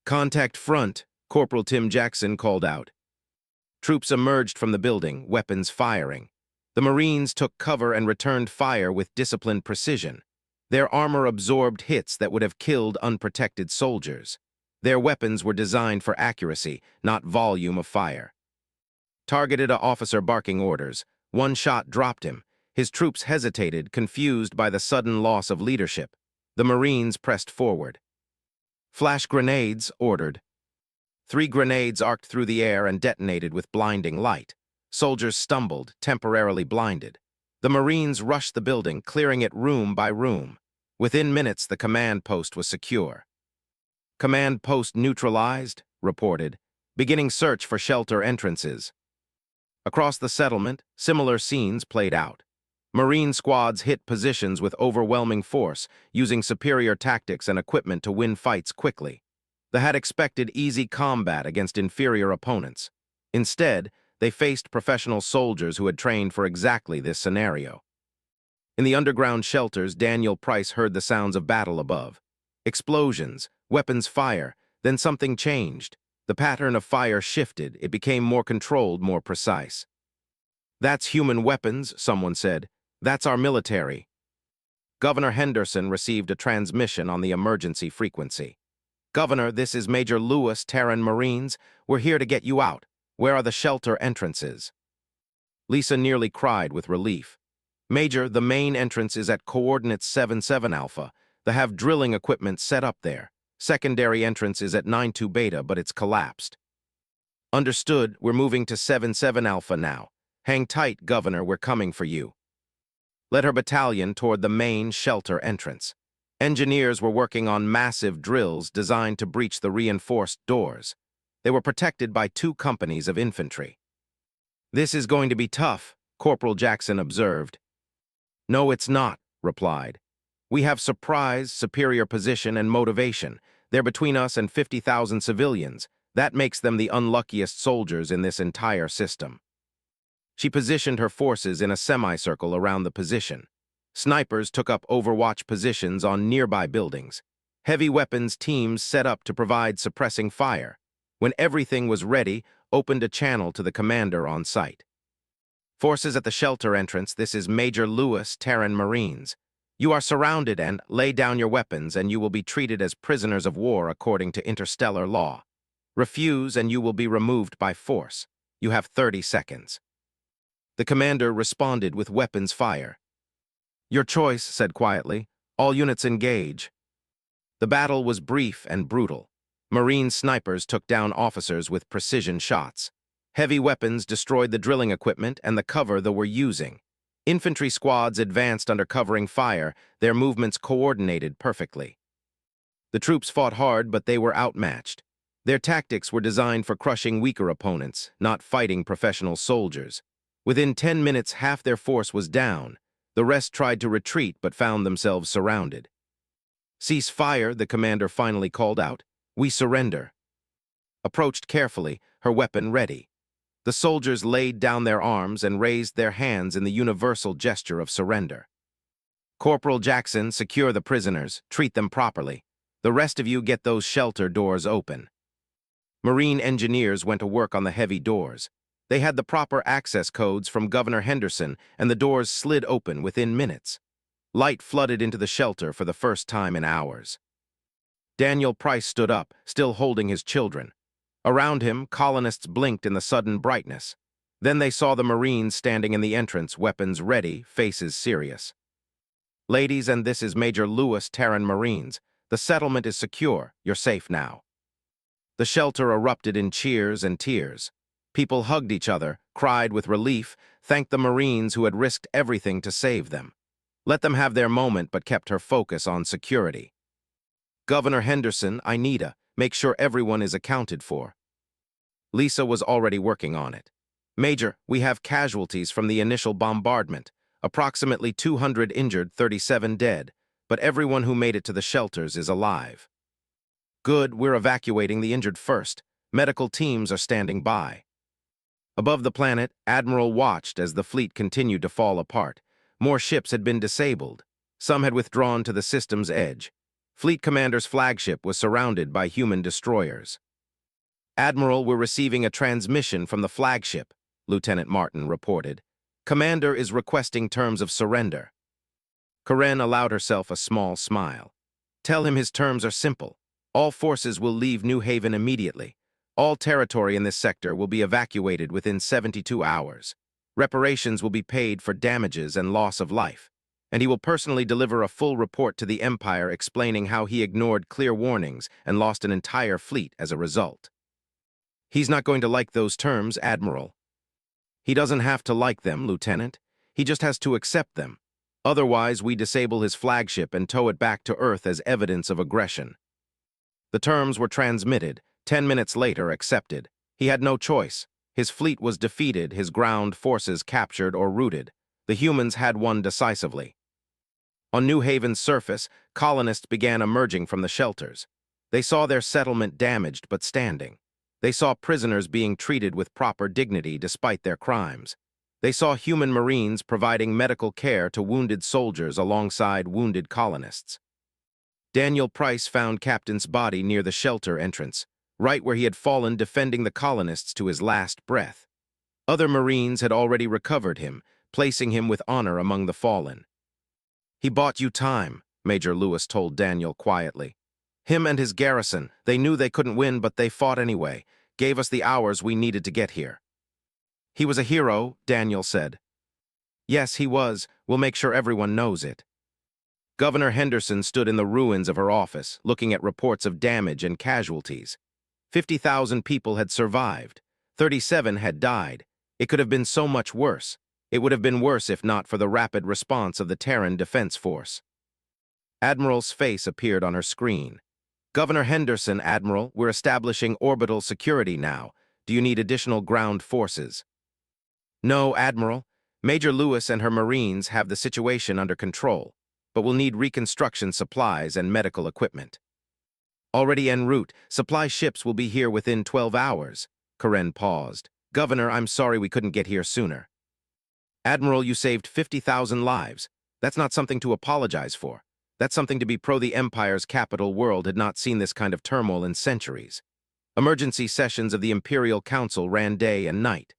"Contact front," Corporal Tim Jackson called out. Troops emerged from the building, weapons firing. The Marines took cover and returned fire with disciplined precision. Their armor absorbed hits that would have killed unprotected soldiers. Their weapons were designed for accuracy, not volume of fire. Targeted an officer barking orders. One shot dropped him. His troops hesitated, confused by the sudden loss of leadership. The Marines pressed forward. "Flash grenades," ordered. 3 grenades arced through the air and detonated with blinding light. Soldiers stumbled, temporarily blinded. The Marines rushed the building, clearing it room by room. Within minutes, the command post was secure. "Command post neutralized," reported, beginning search for shelter entrances. Across the settlement, similar scenes played out. Marine squads hit positions with overwhelming force, using superior tactics and equipment to win fights quickly. They had expected easy combat against inferior opponents. Instead, they faced professional soldiers who had trained for exactly this scenario. In the underground shelters, Daniel Price heard the sounds of battle above. Explosions, weapons fire, then something changed. The pattern of fire shifted. It became more controlled, more precise. "That's human weapons," someone said. "That's our military." Governor Henderson received a transmission on the emergency frequency. "Governor, this is Major Lewis, Terran Marines. We're here to get you out. Where are the shelter entrances?" Lisa nearly cried with relief. "Major, the main entrance is at coordinates 77 Alpha. They have drilling equipment set up there. Secondary entrance is at 92 Beta, but it's collapsed." "Understood. We're moving to 77 Alpha now. Hang tight, Governor. We're coming for you." Led her battalion toward the main shelter entrance. Engineers were working on massive drills designed to breach the reinforced doors. They were protected by 2 companies of infantry. "This is going to be tough," Corporal Jackson observed. "No, it's not," replied. "We have surprise, superior position, and motivation. They're between us and 50,000 civilians. That makes them the unluckiest soldiers in this entire system." She positioned her forces in a semicircle around the position. Snipers took up overwatch positions on nearby buildings. Heavy weapons teams set up to provide suppressing fire. When everything was ready, opened a channel to the commander on site. "Forces at the shelter entrance, this is Major Lewis, Terran Marines. You are surrounded and lay down your weapons and you will be treated as prisoners of war according to interstellar law. Refuse and you will be removed by force. You have 30 seconds. The commander responded with weapons fire. "Your choice," said quietly. "All units engage." The battle was brief and brutal. Marine snipers took down officers with precision shots. Heavy weapons destroyed the drilling equipment and the cover they were using. Infantry squads advanced under covering fire, their movements coordinated perfectly. The troops fought hard, but they were outmatched. Their tactics were designed for crushing weaker opponents, not fighting professional soldiers. Within 10 minutes, half their force was down. The rest tried to retreat but found themselves surrounded. "Cease fire," the commander finally called out. "We surrender." Approached carefully, her weapon ready. The soldiers laid down their arms and raised their hands in the universal gesture of surrender. "Corporal Jackson, secure the prisoners. Treat them properly. The rest of you get those shelter doors open." Marine engineers went to work on the heavy doors. They had the proper access codes from Governor Henderson, and the doors slid open within minutes. Light flooded into the shelter for the first time in hours. Daniel Price stood up, still holding his children. Around him, colonists blinked in the sudden brightness. Then they saw the Marines standing in the entrance, weapons ready, faces serious. "Ladies, and this is Major Lewis, Terran Marines. The settlement is secure. You're safe now." The shelter erupted in cheers and tears. People hugged each other, cried with relief, thanked the Marines who had risked everything to save them. Let them have their moment, but kept her focus on security. "Governor Henderson, I need make sure everyone is accounted for." Lisa was already working on it. Major, we have casualties from the initial bombardment. Approximately 200 injured, 37 dead, but everyone who made it to the shelters is alive. Good, we're evacuating the injured first. Medical teams are standing by. Above the planet, Admiral watched as the fleet continued to fall apart. More ships had been disabled. Some had withdrawn to the system's edge. Fleet Commander's flagship was surrounded by human destroyers. Admiral, we're receiving a transmission from the flagship, Lieutenant Martin reported. Commander is requesting terms of surrender. Karen allowed herself a small smile. Tell him his terms are simple. All forces will leave New Haven immediately. All territory in this sector will be evacuated within 72 hours. Reparations will be paid for damages and loss of life. And he will personally deliver a full report to the Empire explaining how he ignored clear warnings and lost an entire fleet as a result. He's not going to like those terms, Admiral. He doesn't have to like them, Lieutenant. He just has to accept them. Otherwise, we disable his flagship and tow it back to Earth as evidence of aggression. The terms were transmitted, 10 minutes later accepted. He had no choice. His fleet was defeated, his ground forces captured or routed. The humans had won decisively. On New Haven's surface, colonists began emerging from the shelters. They saw their settlement damaged but standing. They saw prisoners being treated with proper dignity despite their crimes. They saw human Marines providing medical care to wounded soldiers alongside wounded colonists. Daniel Price found Captain's body near the shelter entrance, right where he had fallen defending the colonists to his last breath. Other Marines had already recovered him, placing him with honor among the fallen. He bought you time, Major Lewis told Daniel quietly. Him and his garrison, they knew they couldn't win, but they fought anyway, gave us the hours we needed to get here. He was a hero, Daniel said. Yes, he was. We'll make sure everyone knows it. Governor Henderson stood in the ruins of her office, looking at reports of damage and casualties. 50,000 people had survived. 37 had died. It could have been so much worse. It would have been worse if not for the rapid response of the Terran Defense Force. Admiral's face appeared on her screen. Governor Henderson, Admiral, we're establishing orbital security now. Do you need additional ground forces? No, Admiral. Major Lewis and her Marines have the situation under control, but we'll need reconstruction supplies and medical equipment. Already en route, supply ships will be here within 12 hours. Karen paused. Governor, I'm sorry we couldn't get here sooner. Admiral, you saved 50,000 lives. That's not something to apologize for. That's something to be pro. The Empire's capital world had not seen this kind of turmoil in centuries. Emergency sessions of the Imperial Council ran day and night.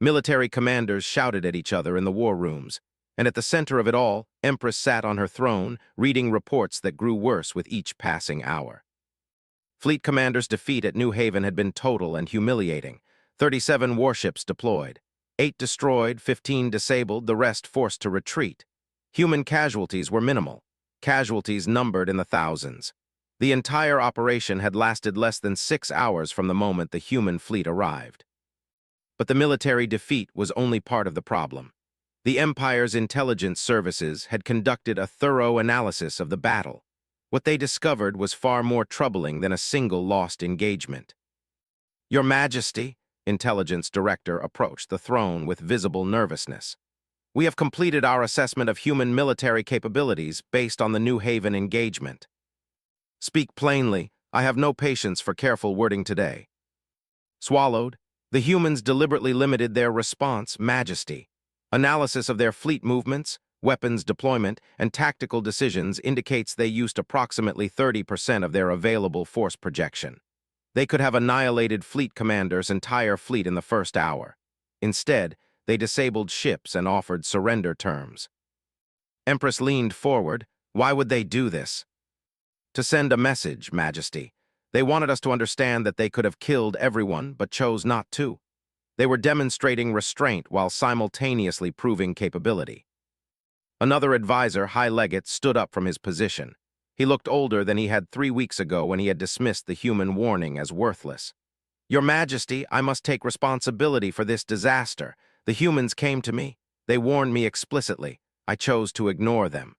Military commanders shouted at each other in the war rooms. And at the center of it all, Empress sat on her throne, reading reports that grew worse with each passing hour. Fleet Commander's defeat at New Haven had been total and humiliating. 37 warships deployed. 8 destroyed, 15 disabled, the rest forced to retreat. Human casualties were minimal. Casualties numbered in the thousands. The entire operation had lasted less than 6 hours from the moment the human fleet arrived. But the military defeat was only part of the problem. The Empire's intelligence services had conducted a thorough analysis of the battle. What they discovered was far more troubling than a single lost engagement. Your Majesty, Intelligence Director approached the throne with visible nervousness. We have completed our assessment of human military capabilities based on the New Haven engagement. Speak plainly, I have no patience for careful wording today. Swallowed, the humans deliberately limited their response, Majesty. Analysis of their fleet movements, weapons deployment, and tactical decisions indicates they used approximately 30% of their available force projection. They could have annihilated Fleet Commander's entire fleet in the first hour. Instead, they disabled ships and offered surrender terms. Empress leaned forward. Why would they do this? To send a message, Majesty. They wanted us to understand that they could have killed everyone, but chose not to. They were demonstrating restraint while simultaneously proving capability. Another advisor, High Legate, stood up from his position. He looked older than he had 3 weeks ago when he had dismissed the human warning as worthless. Your Majesty, I must take responsibility for this disaster. The humans came to me. They warned me explicitly. I chose to ignore them.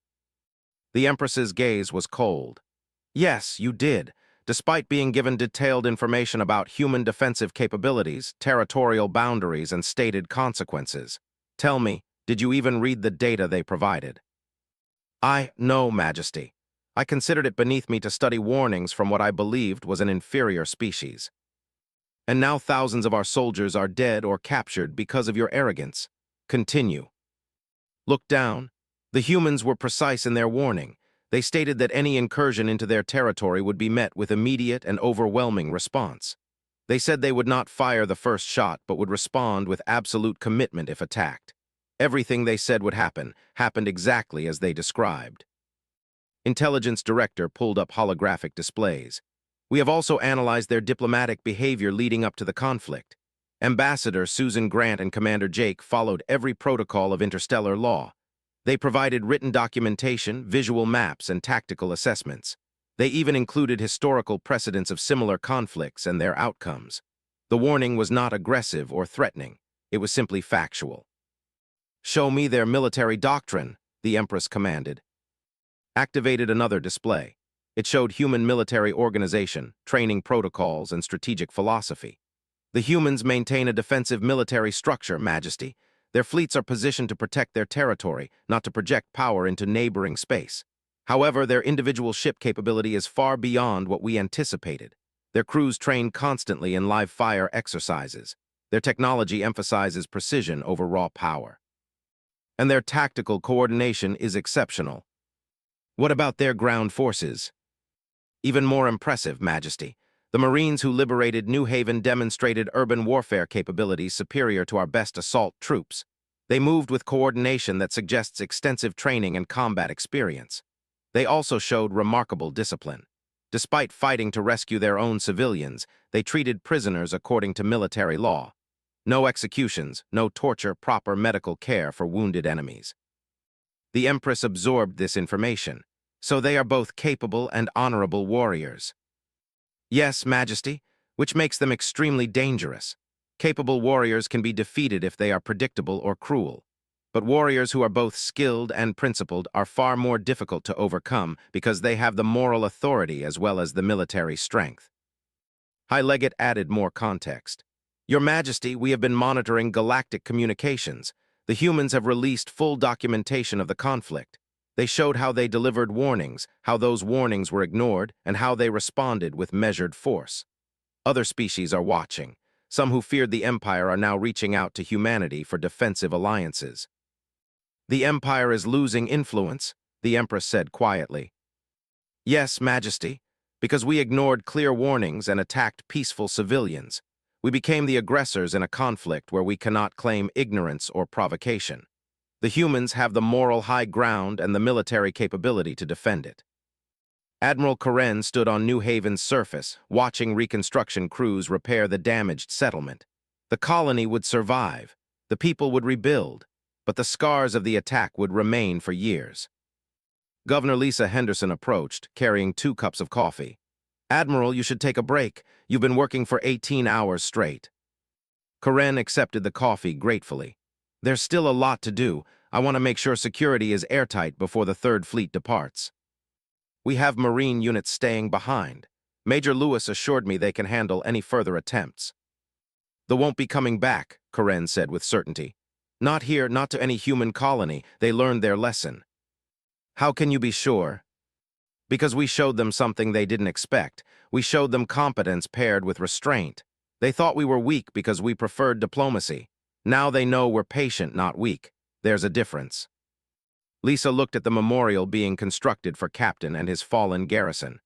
The Empress's gaze was cold. Yes, you did. despite being given detailed information about human defensive capabilities, territorial boundaries, and stated consequences. Tell me, did you even read the data they provided? No, Majesty. I considered it beneath me to study warnings from what I believed was an inferior species. And now thousands of our soldiers are dead or captured because of your arrogance. Continue. Look down. The humans were precise in their warning. They stated that any incursion into their territory would be met with immediate and overwhelming response. They said they would not fire the first shot but would respond with absolute commitment if attacked. Everything they said would happen happened exactly as they described. Intelligence Director pulled up holographic displays. We have also analyzed their diplomatic behavior leading up to the conflict. Ambassador Susan Grant and Commander Jake followed every protocol of interstellar law. They provided written documentation, visual maps, and tactical assessments. They even included historical precedents of similar conflicts and their outcomes. The warning was not aggressive or threatening. It was simply factual. Show me their military doctrine, the Empress commanded. Activated another display. It showed human military organization, training protocols, and strategic philosophy. The humans maintain a defensive military structure, Majesty. Their fleets are positioned to protect their territory, not to project power into neighboring space. However, their individual ship capability is far beyond what we anticipated. Their crews train constantly in live-fire exercises. Their technology emphasizes precision over raw power. And their tactical coordination is exceptional. What about their ground forces? Even more impressive, Majesty. The Marines who liberated New Haven demonstrated urban warfare capabilities superior to our best assault troops. They moved with coordination that suggests extensive training and combat experience. They also showed remarkable discipline. Despite fighting to rescue their own civilians, they treated prisoners according to military law. No executions, no torture, proper medical care for wounded enemies. The Empress absorbed this information, so they are both capable and honorable warriors. Yes, Majesty, which makes them extremely dangerous. Capable warriors can be defeated if they are predictable or cruel. But warriors who are both skilled and principled are far more difficult to overcome because they have the moral authority as well as the military strength. High Legate added more context. Your Majesty, we have been monitoring galactic communications. The humans have released full documentation of the conflict. They showed how they delivered warnings, how those warnings were ignored, and how they responded with measured force. Other species are watching. Some who feared the Empire are now reaching out to humanity for defensive alliances. The Empire is losing influence, the Empress said quietly. Yes, Majesty, because we ignored clear warnings and attacked peaceful civilians. We became the aggressors in a conflict where we cannot claim ignorance or provocation. The humans have the moral high ground and the military capability to defend it. Admiral Karen stood on New Haven's surface, watching reconstruction crews repair the damaged settlement. The colony would survive, the people would rebuild, but the scars of the attack would remain for years. Governor Lisa Henderson approached, carrying 2 cups of coffee. Admiral, you should take a break. You've been working for 18 hours straight. Karen accepted the coffee gratefully. There's still a lot to do. I want to make sure security is airtight before the 3rd Fleet departs. We have Marine units staying behind. Major Lewis assured me they can handle any further attempts. They won't be coming back, Karen said with certainty. Not here, not to any human colony. They learned their lesson. How can you be sure? Because we showed them something they didn't expect. We showed them competence paired with restraint. They thought we were weak because we preferred diplomacy. Now they know we're patient, not weak. There's a difference. Lisa looked at the memorial being constructed for Captain and his fallen garrison.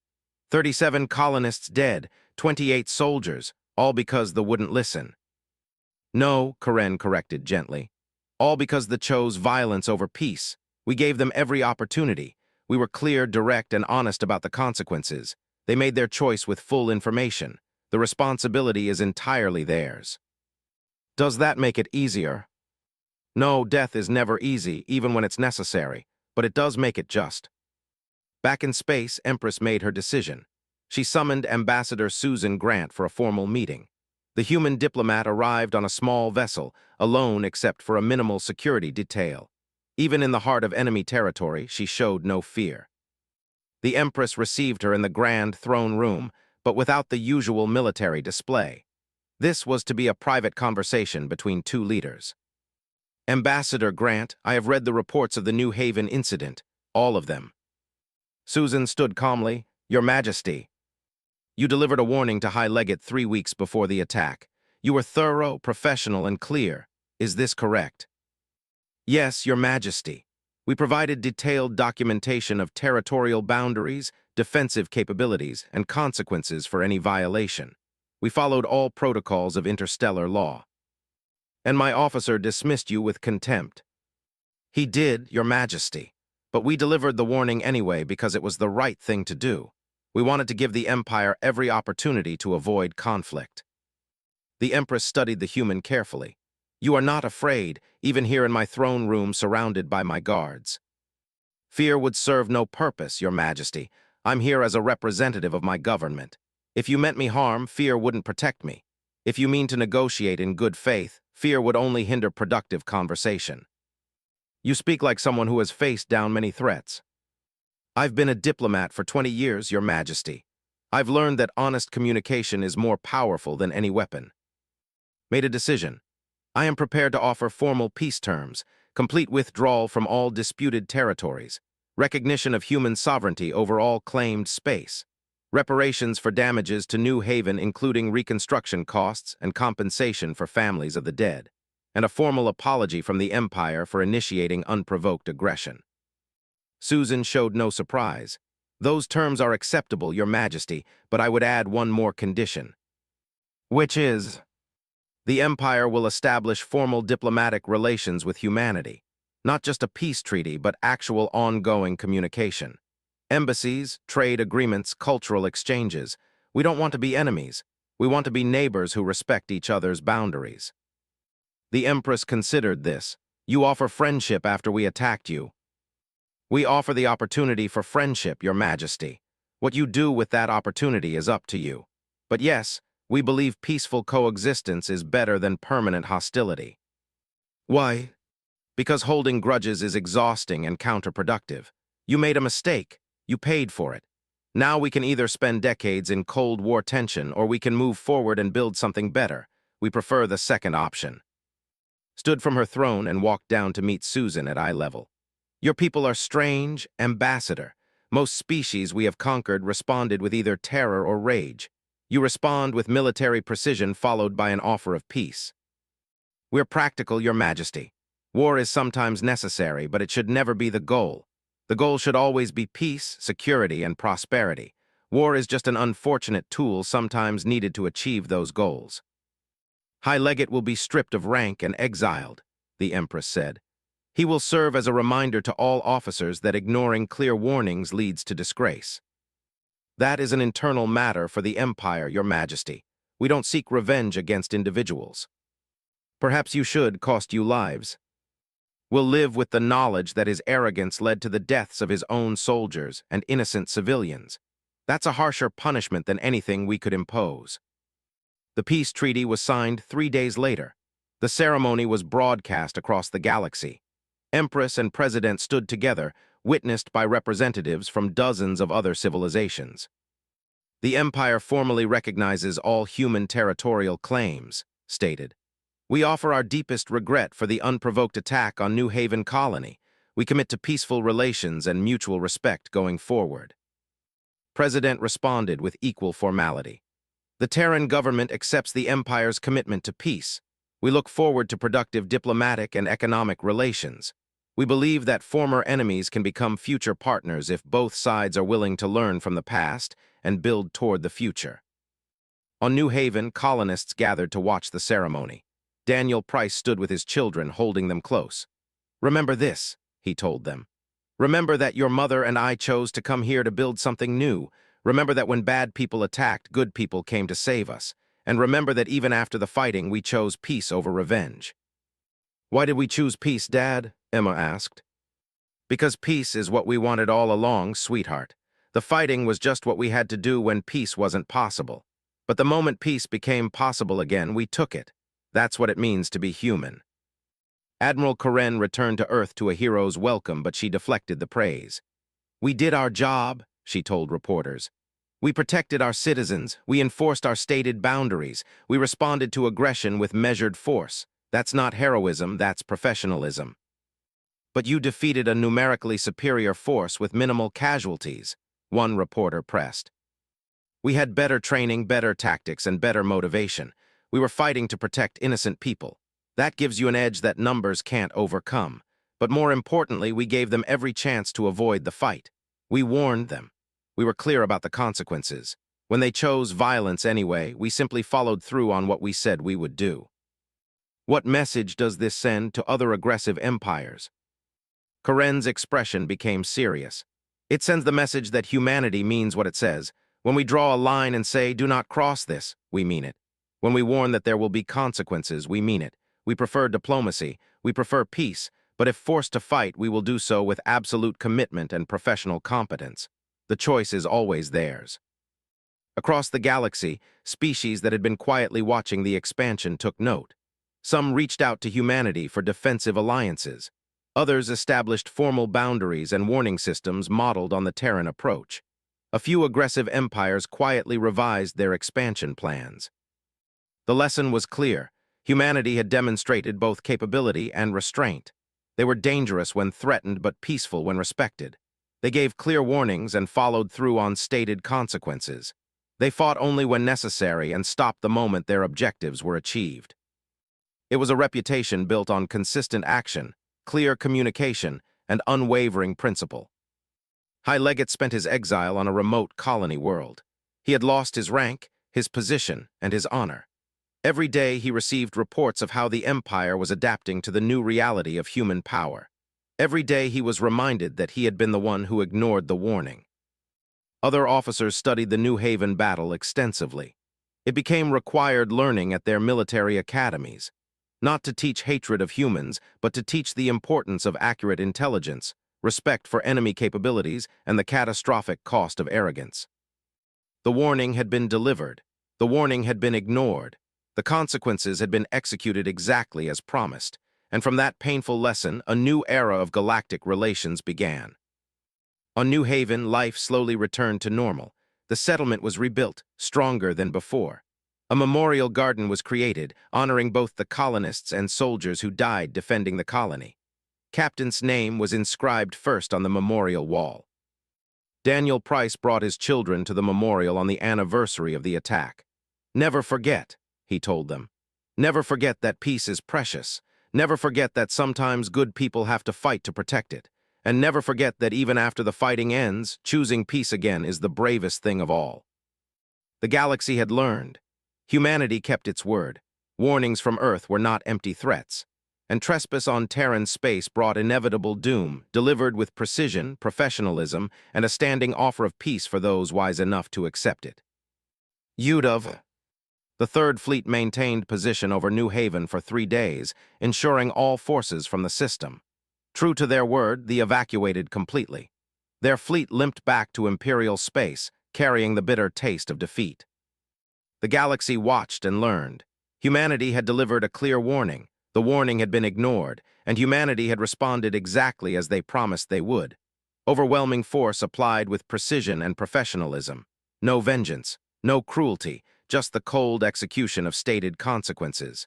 37 colonists dead, 28 soldiers, all because they wouldn't listen. No, Karen corrected gently. All because they chose violence over peace. We gave them every opportunity. We were clear, direct, and honest about the consequences. They made their choice with full information. The responsibility is entirely theirs. Does that make it easier? No, death is never easy, even when it's necessary, but it does make it just. Back in space, Empress made her decision. She summoned Ambassador Susan Grant for a formal meeting. The human diplomat arrived on a small vessel, alone except for a minimal security detail. Even in the heart of enemy territory, she showed no fear. The Empress received her in the grand throne room, but without the usual military display. This was to be a private conversation between two leaders. Ambassador Grant, I have read the reports of the New Haven incident, all of them. Susan stood calmly. Your Majesty. You delivered a warning to High Legate 3 weeks before the attack. You were thorough, professional, and clear. Is this correct? Yes, Your Majesty. We provided detailed documentation of territorial boundaries, defensive capabilities, and consequences for any violation. We followed all protocols of interstellar law. And my officer dismissed you with contempt. He did, Your Majesty. But we delivered the warning anyway because it was the right thing to do. We wanted to give the Empire every opportunity to avoid conflict. The Empress studied the human carefully. You are not afraid, even here in my throne room surrounded by my guards. Fear would serve no purpose, Your Majesty. I'm here as a representative of my government. If you meant me harm, fear wouldn't protect me. If you mean to negotiate in good faith, fear would only hinder productive conversation. You speak like someone who has faced down many threats. I've been a diplomat for 20 years, Your Majesty. I've learned that honest communication is more powerful than any weapon. Made a decision. I am prepared to offer formal peace terms, complete withdrawal from all disputed territories, recognition of human sovereignty over all claimed space, reparations for damages to New Haven including reconstruction costs and compensation for families of the dead, and a formal apology from the Empire for initiating unprovoked aggression. Susan showed no surprise. Those terms are acceptable, Your Majesty, but I would add one more condition. Which is, the Empire will establish formal diplomatic relations with humanity, not just a peace treaty, but actual ongoing communication. Embassies, trade agreements, cultural exchanges. We don't want to be enemies. We want to be neighbors who respect each other's boundaries. The Empress considered this. You offer friendship after we attacked you. We offer the opportunity for friendship, Your Majesty. What you do with that opportunity is up to you. But yes, we believe peaceful coexistence is better than permanent hostility. Why? Because holding grudges is exhausting and counterproductive. You made a mistake. You paid for it. Now we can either spend decades in Cold War tension or we can move forward and build something better. We prefer the second option. Stood from her throne and walked down to meet Susan at eye level. Your people are strange, Ambassador. Most species we have conquered responded with either terror or rage. You respond with military precision followed by an offer of peace. We're practical, Your Majesty. War is sometimes necessary, but it should never be the goal. The goal should always be peace, security, and prosperity. War is just an unfortunate tool sometimes needed to achieve those goals. High Legate will be stripped of rank and exiled, the Empress said. He will serve as a reminder to all officers that ignoring clear warnings leads to disgrace. That is an internal matter for the Empire, Your Majesty. We don't seek revenge against individuals. Perhaps you should cost you lives. Will live with the knowledge that his arrogance led to the deaths of his own soldiers and innocent civilians. That's a harsher punishment than anything we could impose. The peace treaty was signed 3 days later. The ceremony was broadcast across the galaxy. Empress and President stood together, witnessed by representatives from dozens of other civilizations. The Empire formally recognizes all human territorial claims, stated. We offer our deepest regret for the unprovoked attack on New Haven Colony. We commit to peaceful relations and mutual respect going forward. President responded with equal formality. The Terran government accepts the Empire's commitment to peace. We look forward to productive diplomatic and economic relations. We believe that former enemies can become future partners if both sides are willing to learn from the past and build toward the future. On New Haven, colonists gathered to watch the ceremony. Daniel Price stood with his children, holding them close. Remember this, he told them. Remember that your mother and I chose to come here to build something new. Remember that when bad people attacked, good people came to save us. And remember that even after the fighting, we chose peace over revenge. Why did we choose peace, Dad? Emma asked. Because peace is what we wanted all along, sweetheart. The fighting was just what we had to do when peace wasn't possible. But the moment peace became possible again, we took it. That's what it means to be human. Admiral Karen returned to Earth to a hero's welcome, but she deflected the praise. We did our job, she told reporters. We protected our citizens, we enforced our stated boundaries, we responded to aggression with measured force. That's not heroism, that's professionalism. But you defeated a numerically superior force with minimal casualties, one reporter pressed. We had better training, better tactics, and better motivation. We were fighting to protect innocent people. That gives you an edge that numbers can't overcome. But more importantly, we gave them every chance to avoid the fight. We warned them. We were clear about the consequences. When they chose violence anyway, we simply followed through on what we said we would do. What message does this send to other aggressive empires? Karen's expression became serious. It sends the message that humanity means what it says. When we draw a line and say, do not cross this, we mean it. When we warn that there will be consequences, we mean it. We prefer diplomacy, we prefer peace, but if forced to fight, we will do so with absolute commitment and professional competence. The choice is always theirs. Across the galaxy, species that had been quietly watching the expansion took note. Some reached out to humanity for defensive alliances. Others established formal boundaries and warning systems modeled on the Terran approach. A few aggressive empires quietly revised their expansion plans. The lesson was clear. Humanity had demonstrated both capability and restraint. They were dangerous when threatened but peaceful when respected. They gave clear warnings and followed through on stated consequences. They fought only when necessary and stopped the moment their objectives were achieved. It was a reputation built on consistent action, clear communication, and unwavering principle. High Legate spent his exile on a remote colony world. He had lost his rank, his position, and his honor. Every day he received reports of how the Empire was adapting to the new reality of human power. Every day he was reminded that he had been the one who ignored the warning. Other officers studied the New Haven battle extensively. It became required learning at their military academies, not to teach hatred of humans, but to teach the importance of accurate intelligence, respect for enemy capabilities, and the catastrophic cost of arrogance. The warning had been delivered. The warning had been ignored. The consequences had been executed exactly as promised, and from that painful lesson, a new era of galactic relations began. On New Haven, life slowly returned to normal. The settlement was rebuilt, stronger than before. A memorial garden was created, honoring both the colonists and soldiers who died defending the colony. Captain's name was inscribed first on the memorial wall. Daniel Price brought his children to the memorial on the anniversary of the attack. Never forget, he told them. Never forget that peace is precious. Never forget that sometimes good people have to fight to protect it. And never forget that even after the fighting ends, choosing peace again is the bravest thing of all. The galaxy had learned. Humanity kept its word. Warnings from Earth were not empty threats. And Trespass on Terran space brought inevitable doom, delivered with precision, professionalism, and a standing offer of peace for those wise enough to accept it. UDOV. The Third Fleet maintained position over New Haven for 3 days, ensuring all forces from the system. True to their word, they evacuated completely. Their fleet limped back to Imperial space, carrying the bitter taste of defeat. The galaxy watched and learned. Humanity had delivered a clear warning. The warning had been ignored, and humanity had responded exactly as they promised they would. Overwhelming force applied with precision and professionalism. No vengeance, no cruelty, just the cold execution of stated consequences.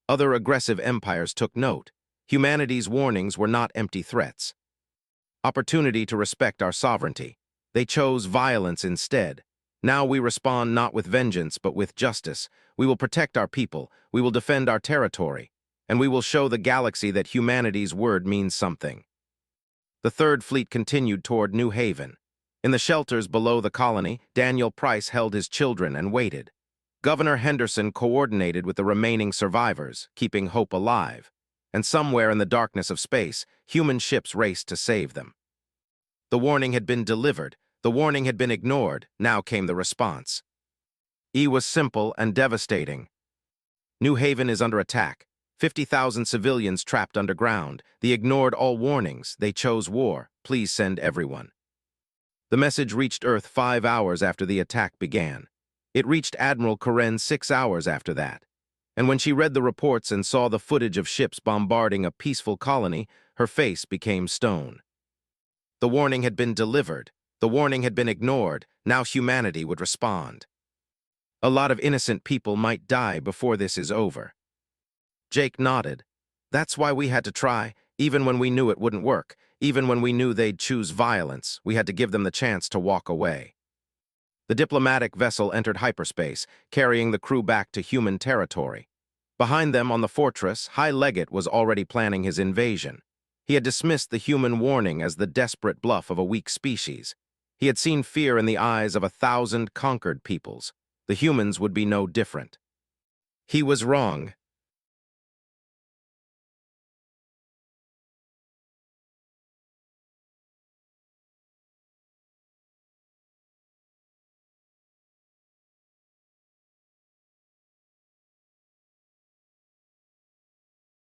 Other aggressive empires took note. Humanity's warnings were not empty threats. Opportunity to respect our sovereignty. They chose violence instead. Now we respond not with vengeance, but with justice. We will protect our people, we will defend our territory, and we will show the galaxy that humanity's word means something. The Third Fleet continued toward New Haven. In the shelters below the colony, Daniel Price held his children and waited. Governor Henderson coordinated with the remaining survivors, keeping hope alive. And somewhere in the darkness of space, human ships raced to save them. The warning had been delivered. The warning had been ignored. Now came the response. It was simple and devastating. New Haven is under attack. 50,000 civilians trapped underground. They ignored all warnings. They chose war. Please send everyone. The message reached Earth 5 hours after the attack began. It reached Admiral Karen 6 hours after that. And when she read the reports and saw the footage of ships bombarding a peaceful colony, her face became stone. The warning had been delivered. The warning had been ignored. Now humanity would respond. A lot of innocent people might die before this is over. Jake nodded. That's why we had to try, even when we knew it wouldn't work. Even when we knew they'd choose violence, we had to give them the chance to walk away. The diplomatic vessel entered hyperspace, carrying the crew back to human territory. Behind them on the fortress, High Legate was already planning his invasion. He had dismissed the human warning as the desperate bluff of a weak species. He had seen fear in the eyes of 1,000 conquered peoples. The humans would be no different. He was wrong.